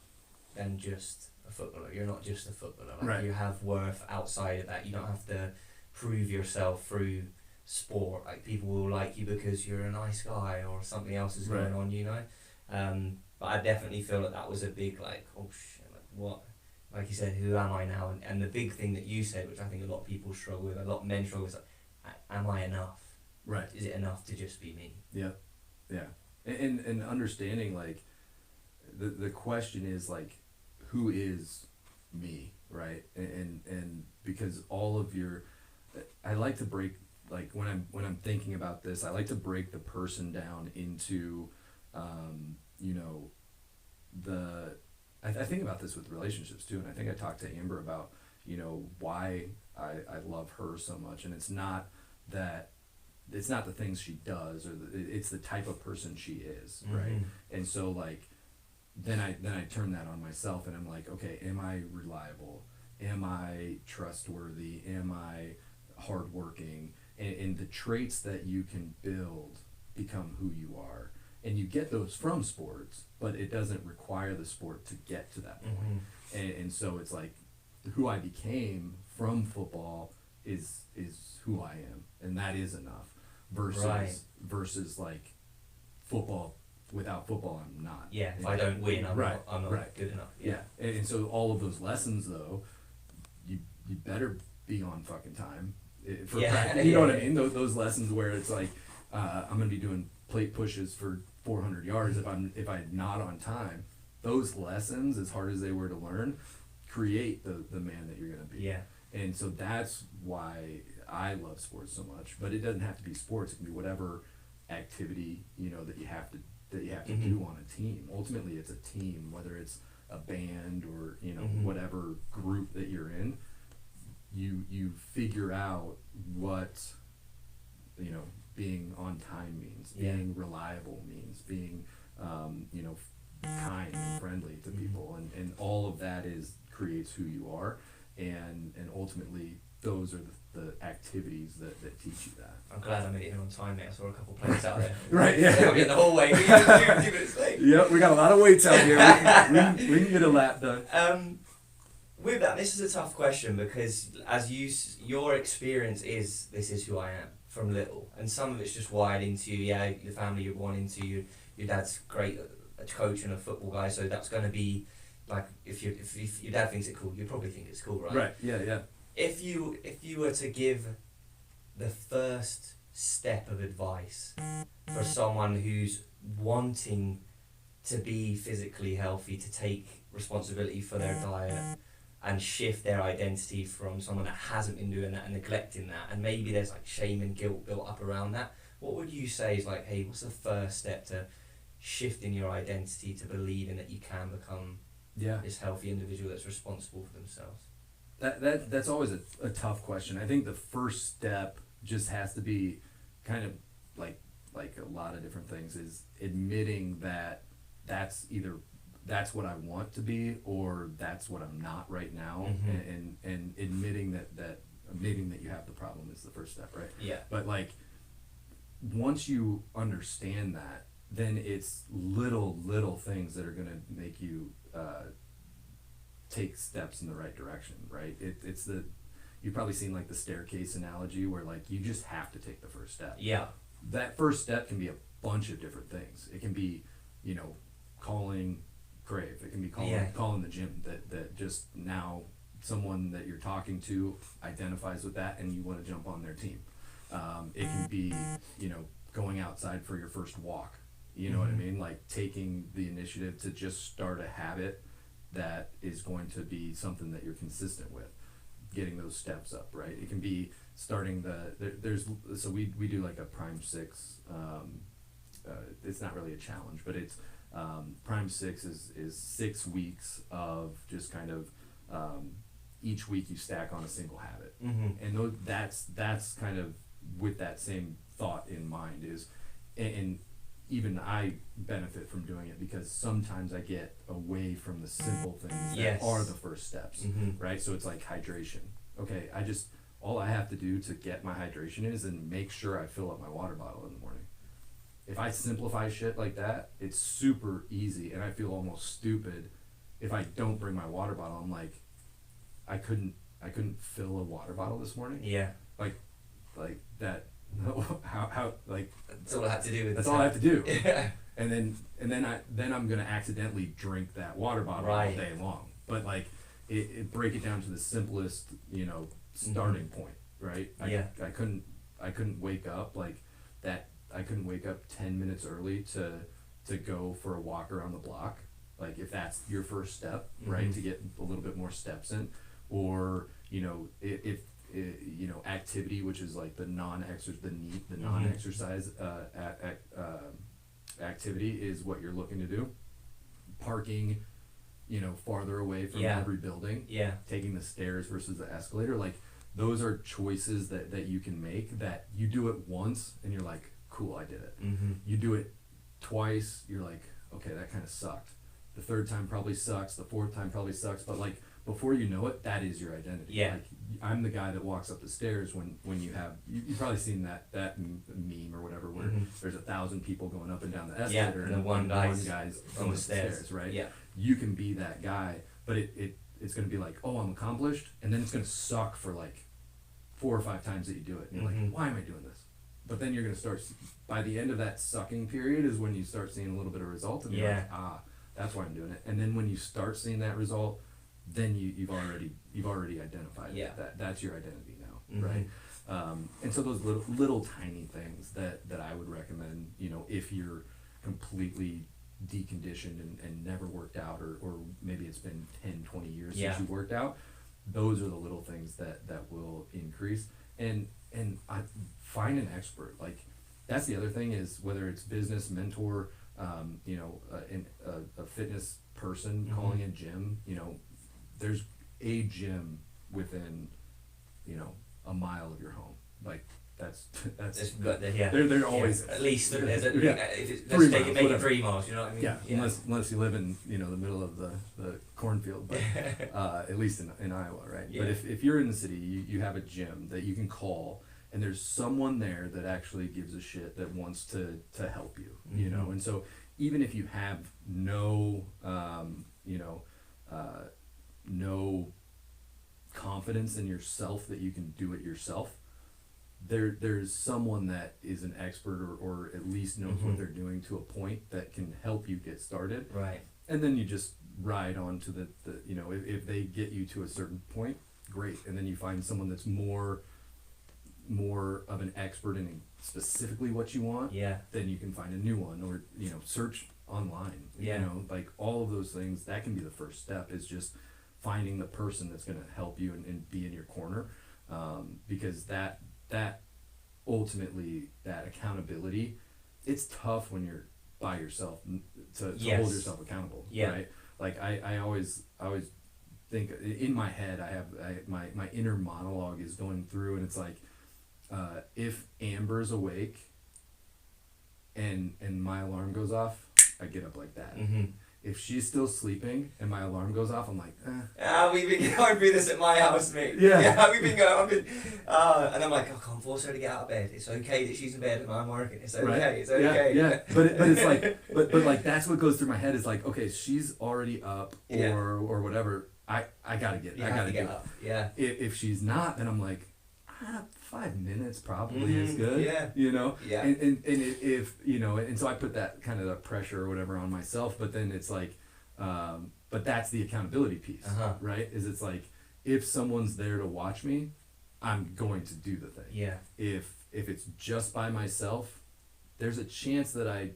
than just a footballer. You're not just a footballer. Like you have worth outside of that. You don't have to prove yourself through sport. Like people will like you because you're a nice guy or something else is going on, but I definitely feel that was a big like, oh shit, like what, like you said, who am I now? And the big thing that you said, which I think a lot of people struggle with, a lot of men struggle with, is like, am I enough? Right. Is it enough to just be me? Yeah. And understanding like the question is like, who is me, right? And because all of your, I like to break, like when I'm thinking about this, I like to break the person down into, you know, I think about this with relationships too, and I think I talked to Amber about, you know, why I love her so much, and it's not the things she does, or it's the type of person she is, right? And so like, then I turn that on myself, and I'm like, okay, am I reliable? Am I trustworthy? Am I hardworking? And the traits that you can build become who you are. And you get those from sports, but it doesn't require the sport to get to that point. And so it's like, who I became from football is who I am, and that is enough. Versus like football. Without football, I'm not. Yeah, if I don't win, I'm not good enough. Yeah. And so all of those lessons, though, you better be on fucking time for practice. You know what I mean? Those lessons where it's like, I'm gonna be doing plate pushes for 400 yards if I'm not on time. Those lessons, as hard as they were to learn, create the man that you're gonna be. Yeah. And so that's why I love sports so much. But it doesn't have to be sports. It can be whatever activity, you know, that you have to do on a team. Ultimately, it's a team, whether it's a band or, you know, whatever group that you're in. You figure out what, you know, being on time means, being reliable means, being, you know, kind and friendly to people, and all of that creates who you are, and ultimately those are the activities that teach you that. I'm glad I made it here on time, mate. I saw a couple of plates out there. Right, yeah. I'll be in the hallway. We got 2 minutes late. Yep, we got a lot of weights out here. we can get a lap done. With that, this is a tough question because your experience is, this is who I am from little, and some of it's just wired into you. Yeah, the family you're born into. Your dad's great, a coach and a football guy, so that's going to be like, if your dad thinks it cool, you probably think it's cool, right? Right. Yeah. If you were to give the first step of advice for someone who's wanting to be physically healthy, to take responsibility for their diet and shift their identity from someone that hasn't been doing that and neglecting that, and maybe there's like shame and guilt built up around that, what would you say is like, hey, what's the first step to shifting your identity to believing that you can become this healthy individual that's responsible for themselves? That's always a tough question. I think the first step just has to be kind of like a lot of different things, is admitting that that's what I want to be, or that's what I'm not right now, and admitting that you have the problem is the first step, right? Yeah. But like, once you understand that, then it's little things that are gonna make you take steps in the right direction, right? You've probably seen like the staircase analogy, where like you just have to take the first step. Yeah. That first step can be a bunch of different things. It can be, you know, calling Krave. It can be calling the gym that just now someone that you're talking to identifies with that and you want to jump on their team. It can be, you know, going outside for your first walk. You know what I mean? Like taking the initiative to just start a habit that is going to be something that you're consistent with, getting those steps up, right? It can be starting so we do like a Prime 6, it's not really a challenge, but it's, Prime 6 is 6 weeks of just kind of, each week you stack on a single habit. And that's kind of with that same thought in mind, and even I benefit from doing it, because sometimes I get away from the simple things that are the first steps, right? So it's like hydration. Okay, all I have to do to get my hydration is and make sure I fill up my water bottle in the morning. If I simplify shit like that, it's super easy, and I feel almost stupid if I don't bring my water bottle. I'm like, I couldn't fill a water bottle this morning. Yeah. Like that. How like that's all I have to do. That's all I have to do. Yeah. And then I'm gonna accidentally drink that water bottle all day long. But like it break it down to the simplest, you know, starting point, right? I couldn't wake up like that couldn't wake up 10 minutes early to go for a walk around the block, like if that's your first step, right, to get a little bit more steps in, or you know, if you know, activity, which is like the non-exercise activity is what you're looking to do, parking, you know, farther away from every building, taking the stairs versus the escalator, like those are choices that you can make, that you do it once and you're like, cool, I did it. You do it twice, you're like, okay, that kind of sucked. The third time probably sucks, the fourth time probably sucks, but like before you know it, that is your identity. Like I'm the guy that walks up the stairs when you've probably seen that meme or whatever, where there's 1,000 people going up and down the escalator and one guy's on the stairs, right? You can be that guy, but it's going to be like, oh, I'm accomplished, and then it's going to suck for like 4 or 5 times that you do it, and you're like, why am I doing this? But then you're going to start, by the end of that sucking period is when you start seeing a little bit of result, and you're like, that's why I'm doing it. And then when you start seeing that result, then you've already identified that's your identity now, right? And so those little tiny things that I would recommend, you know, if you're completely deconditioned and never worked out, or maybe it's been 10-20 years since you worked out, those are the little things that will increase. And I find an expert. Like, that's the other thing, is whether it's business, mentor, you know, a fitness person, calling a gym, you know, there's a gym within, you know, a mile of your home. Like, that's they're always at least there's a, let's 3 take miles, it, make it whatever. 3 miles, you know what I mean? Unless you live in, you know, the middle of the cornfield, but at least in Iowa, right? But if you're in the city, you have a gym that you can call, and there's someone there that actually gives a shit, that wants to help you, you know. And so even if you have no no confidence in yourself that you can do it yourself, there's someone that is an expert, or at least knows what they're doing to a point, that can help you get started. Right. And then you just ride on to the you know, if they get you to a certain point, great. And then you find someone that's more of an expert in specifically what you want, then you can find a new one, or, you know, search online, you know, like all of those things. That can be the first step, is just finding the person that's going to help you and be in your corner, because that ultimately, that accountability, it's tough when you're by yourself to hold yourself accountable, right? Like I always think in my head, my inner monologue is going through, and it's like, if Amber's awake and my alarm goes off, I get up like that. If she's still sleeping and my alarm goes off, I'm like, we've been going through this at my house, mate. We've been going, and I'm like, I can't force her to get out of bed. It's okay that she's in bed and I'm working. It's okay. Right. It's okay. But it's like, but like, that's what goes through my head, is like, okay, she's already up, or whatever. I gotta get. I gotta get up. If she's not, then I'm like, 5 minutes probably is good. You know. And if you know, and so I put that kind of the pressure or whatever on myself, but then it's like, but that's the accountability piece, right? Is it's like, if someone's there to watch me, I'm going to do the thing. If it's just by myself, there's a chance that I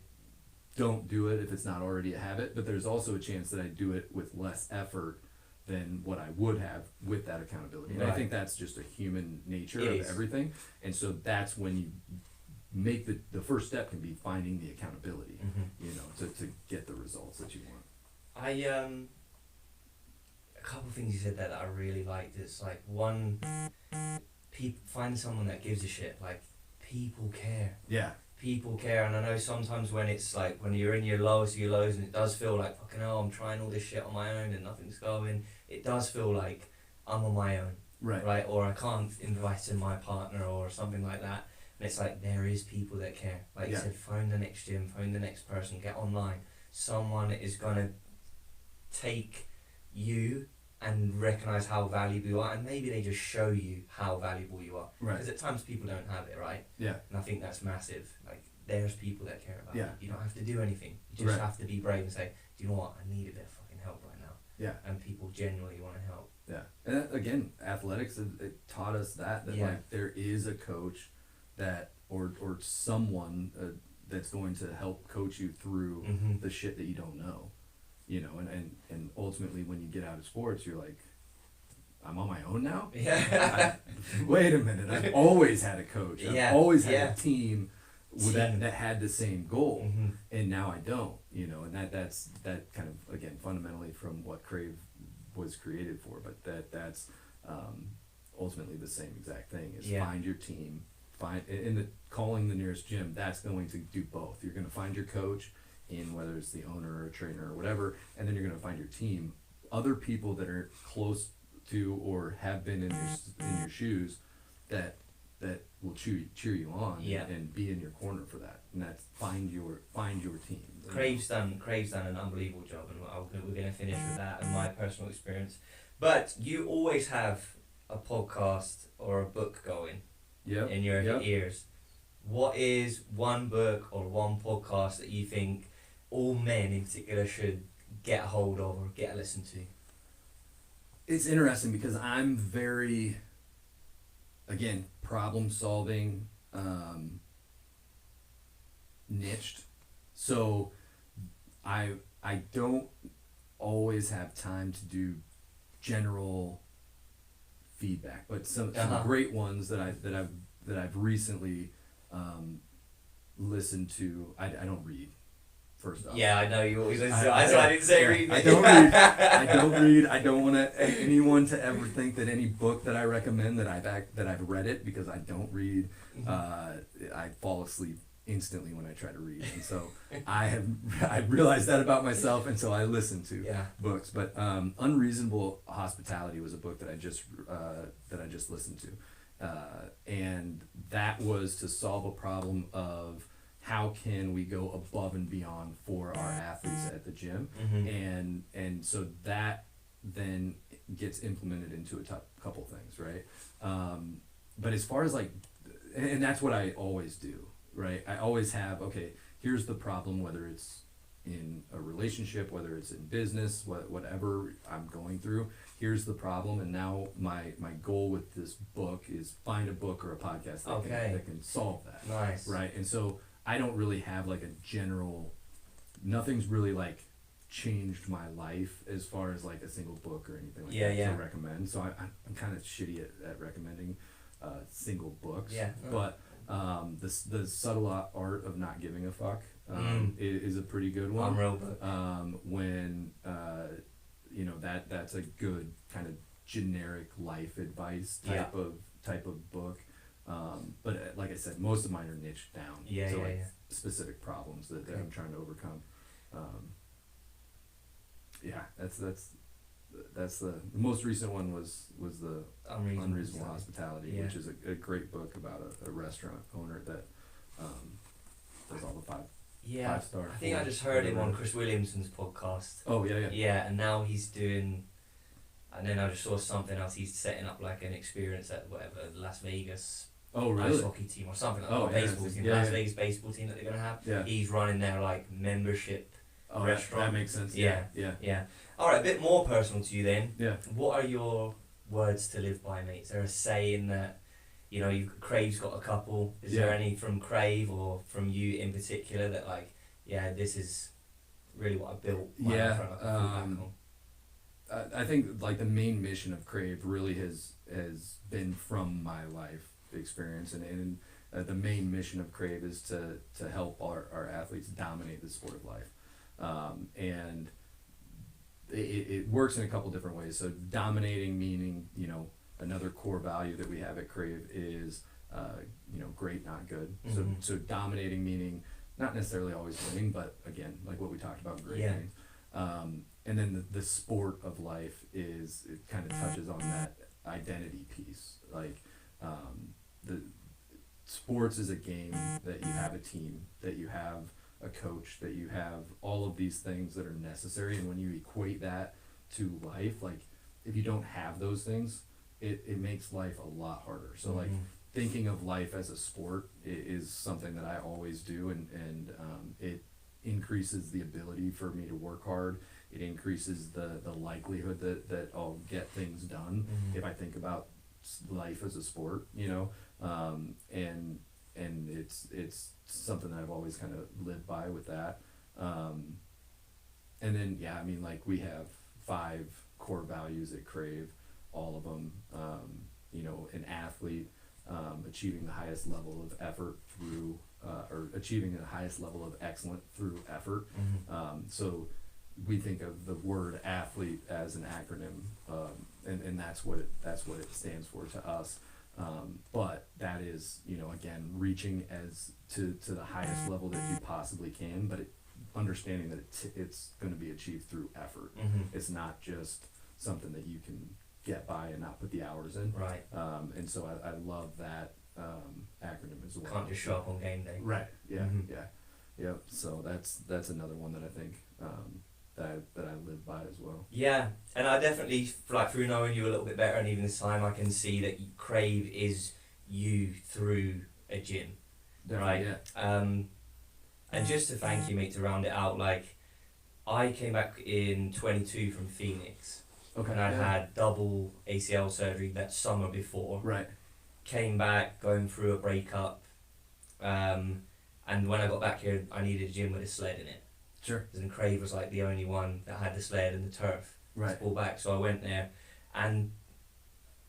don't do it if it's not already a habit, but there's also a chance that I do it with less effort than what I would have with that accountability. And I think that's just a human nature of everything. And so that's when you make the first step can be finding the accountability, you know, to get the results that you want. A couple of things you said there that I really liked. It's like, one, find someone that gives a shit. Like, people care. People care. And I know sometimes when it's like, when you're in your lowest of your lows, and it does feel like, fucking hell, I'm trying all this shit on my own and nothing's going, it does feel like I'm on my own, right? Or I can't invite in my partner or something like that. And it's like, there is people that care. Like you said, phone the next gym, phone the next person, get online. Someone is going to take you and recognize how valuable you are, and maybe they just show you how valuable you are. Because at times people don't have it, right? And I think that's massive. Like, there's people that care about you. You don't have to do anything. You just have to be brave and say, do you know what? I need a bit of fucking help right now. And people genuinely want to help. And again, athletics, it taught us that like, there is a coach that, or someone that's going to help coach you through the shit that you don't know, you know, and ultimately when you get out of sports, you're like, I'm on my own now. Yeah. Wait a minute, I've always had a coach. I've always had a team that had the same goal, and now I don't, you know, and that's kind of, again, fundamentally from what Krave was created for, but that's ultimately the same exact thing is find your team, calling the nearest gym. That's going to do both. You're going to find your coach in whether it's the owner or a trainer or whatever, and then you're going to find your team, other people that are close to or have been in your shoes that will cheer you on and be in your corner for that, and that's find your team. Krave's done an unbelievable job, and we're going to finish with that and my personal experience. But you always have a podcast or a book going in your ears. What is one book or one podcast that you think all men in particular should get a hold of or get a listen to? It's interesting because I'm very, again, problem solving, niched. So I don't always have time to do general feedback, but some great ones that I've recently listened to. I don't read. First off. Yeah, I know you always. I didn't say read. I don't read. I don't want anyone to ever think that any book that I recommend that I've read it, because I don't read. I fall asleep instantly when I try to read, and so I realized that about myself, and so I listen to books. But Unreasonable Hospitality was a book that I just listened to, and that was to solve a problem of how can we go above and beyond for our athletes at the gym, and so that then gets implemented into a couple things, right? But as far as like, and that's what I always do, right? I always have, okay, here's the problem, whether it's in a relationship, whether it's in business, whatever I'm going through, here's the problem, and now my goal with this book is find a book or a podcast that can solve that. Nice. Right? And so I don't really have like a general, nothing's really like changed my life as far as like a single book or anything like that to recommend. So I'm kind of shitty at recommending single books. Yeah. But the subtle art of not giving a fuck is a pretty good one. Unreal book. When you know that's a good kind of generic life advice type of book. But like I said, most of mine are niched down to specific problems that I'm trying to overcome. That's the most recent one was the Unreasonable Hospitality, which is a great book about a restaurant owner that does all the five star. I think I just heard him on Chris Williamson's podcast. Oh yeah. Yeah, and now he's doing. And then I just saw something else. He's setting up like an experience at whatever Las Vegas. Oh really? Ice hockey team or something like that. Baseball team. Las Vegas baseball team that they're gonna have. Yeah. He's running their like membership restaurant. That makes sense. Yeah. All right, a bit more personal to you then. Yeah. What are your words to live by, mate? Is there a saying that, you know, Krave's got a couple? Is there any from Krave or from you in particular that like, this is really what I built my life around? I think like the main mission of Krave really has been from my life experience, and the main mission of Krave is to help our athletes dominate the sport of life, and it works in a couple different ways. So dominating meaning, you know, another core value that we have at Krave is you know, great, not good. So dominating meaning not necessarily always winning, but again, like what we talked about, great winning. And then the sport of life it kind of touches on that identity piece. Like the sports is a game that you have a team, that you have a coach, that you have all of these things that are necessary. And when you equate that to life, like if you don't have those things, it makes life a lot harder. So like thinking of life as a sport is something that I always do, and it increases the ability for me to work hard. It increases the likelihood that I'll get things done if I think about life as a sport, you know, and it's something that I've always kind of lived by with that. And then, yeah, I mean, like, we have 5 core values at Krave, all of them, you know, an athlete, achieving the highest level of effort through, or achieving the highest level of excellence through effort. So we think of the word athlete as an acronym, and that's what it stands for to us. But that is, you know, again, reaching as to the highest level that you possibly can, but understanding that it's going to be achieved through effort. It's not just something that you can get by and not put the hours in. Right. And so I love that acronym as well. Can't just show up on game day. Right. Yeah. Yeah. So that's another one that I think that I live by as well. Yeah, and I definitely, like, through knowing you a little bit better, and even this time, I can see that Krave is you through a gym. Definitely, right. Yeah. And just to thank you, mate, to round it out, like, I came back in 22 from Phoenix. Okay. And I had double ACL surgery that summer before. Right. Came back, going through a breakup. And when I got back here, I needed a gym with a sled in it. Sure. And Krave was like the only one that had the sled and the turf Right. to pull back. So I went there, and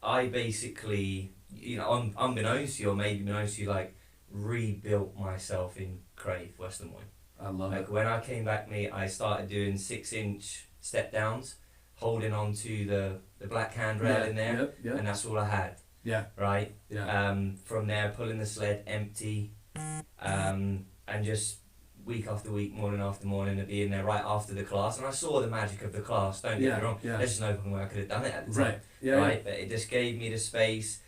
I basically, you know, unbeknownst to you, or maybe beknownst to you, like, rebuilt myself in Krave, Western Moyne. I love Like, it. when I came back, mate, I started doing 6-inch step downs, holding on to the black handrail in there, Yep. and that's all I had. Yeah. Right. Yeah. From there, pulling the sled empty, and just week after week, morning after morning, of being there right after the class, and I saw the magic of the class. Don't get me wrong. Yeah. There's just no fucking way I could have done it at the time. Right. Yeah. Right. But it just gave me the space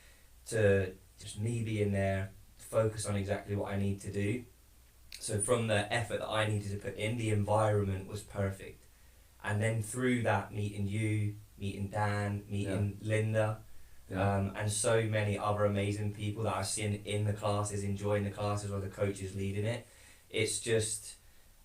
to just me being there, focus on exactly what I need to do. So from the effort that I needed to put in, the environment was perfect. And then through that, meeting you, meeting Dan, meeting Linda, and so many other amazing people that I've seen in the classes, enjoying the classes, or the coaches leading it. It's just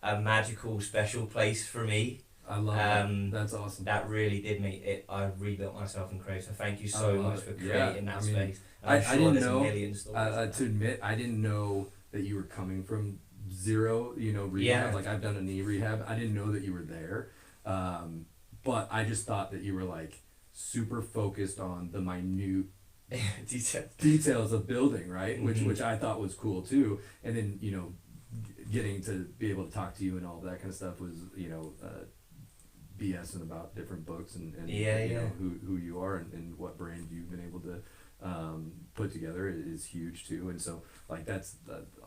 a magical, special place for me. I love that. That's awesome. That really did make it. I rebuilt myself in Krave, so thank you so much for creating that space. I didn't there's know, a million stories. to admit, I didn't know that you were coming from zero, you know, rehab. Yeah. Like, I've done a knee rehab. I didn't know that you were there. But I just thought that you were, like, super focused on the minute details of building, right? Which I thought was cool too. And then, you know, getting to be able to talk to you and all that kind of stuff was, you know, BSing about different books and you know, who you are and what brand you've been able to put together is huge too. And so, like,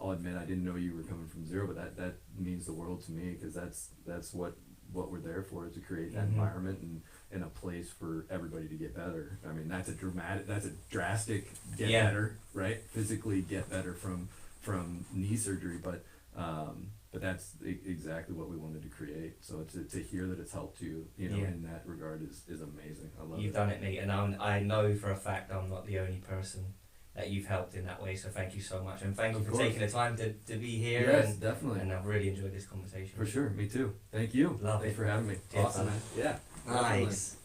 I'll admit, I didn't know you were coming from zero, but that means the world to me, because that's what we're there for, is to create that environment and a place for everybody to get better. I mean, that's a drastic get better, right? Physically get better from knee surgery, but that's exactly what we wanted to create. So to hear that it's helped you, you know, in that regard is amazing. I love it. You've done it, mate, and I know for a fact I'm not the only person that you've helped in that way. So thank you so much, and thank you for taking the time to be here. Yes, definitely. And I've really enjoyed this conversation. For sure, me too. Thank you. Love Thanks it. for having me. Cheers, Awesome, man. man. Yeah. Nice.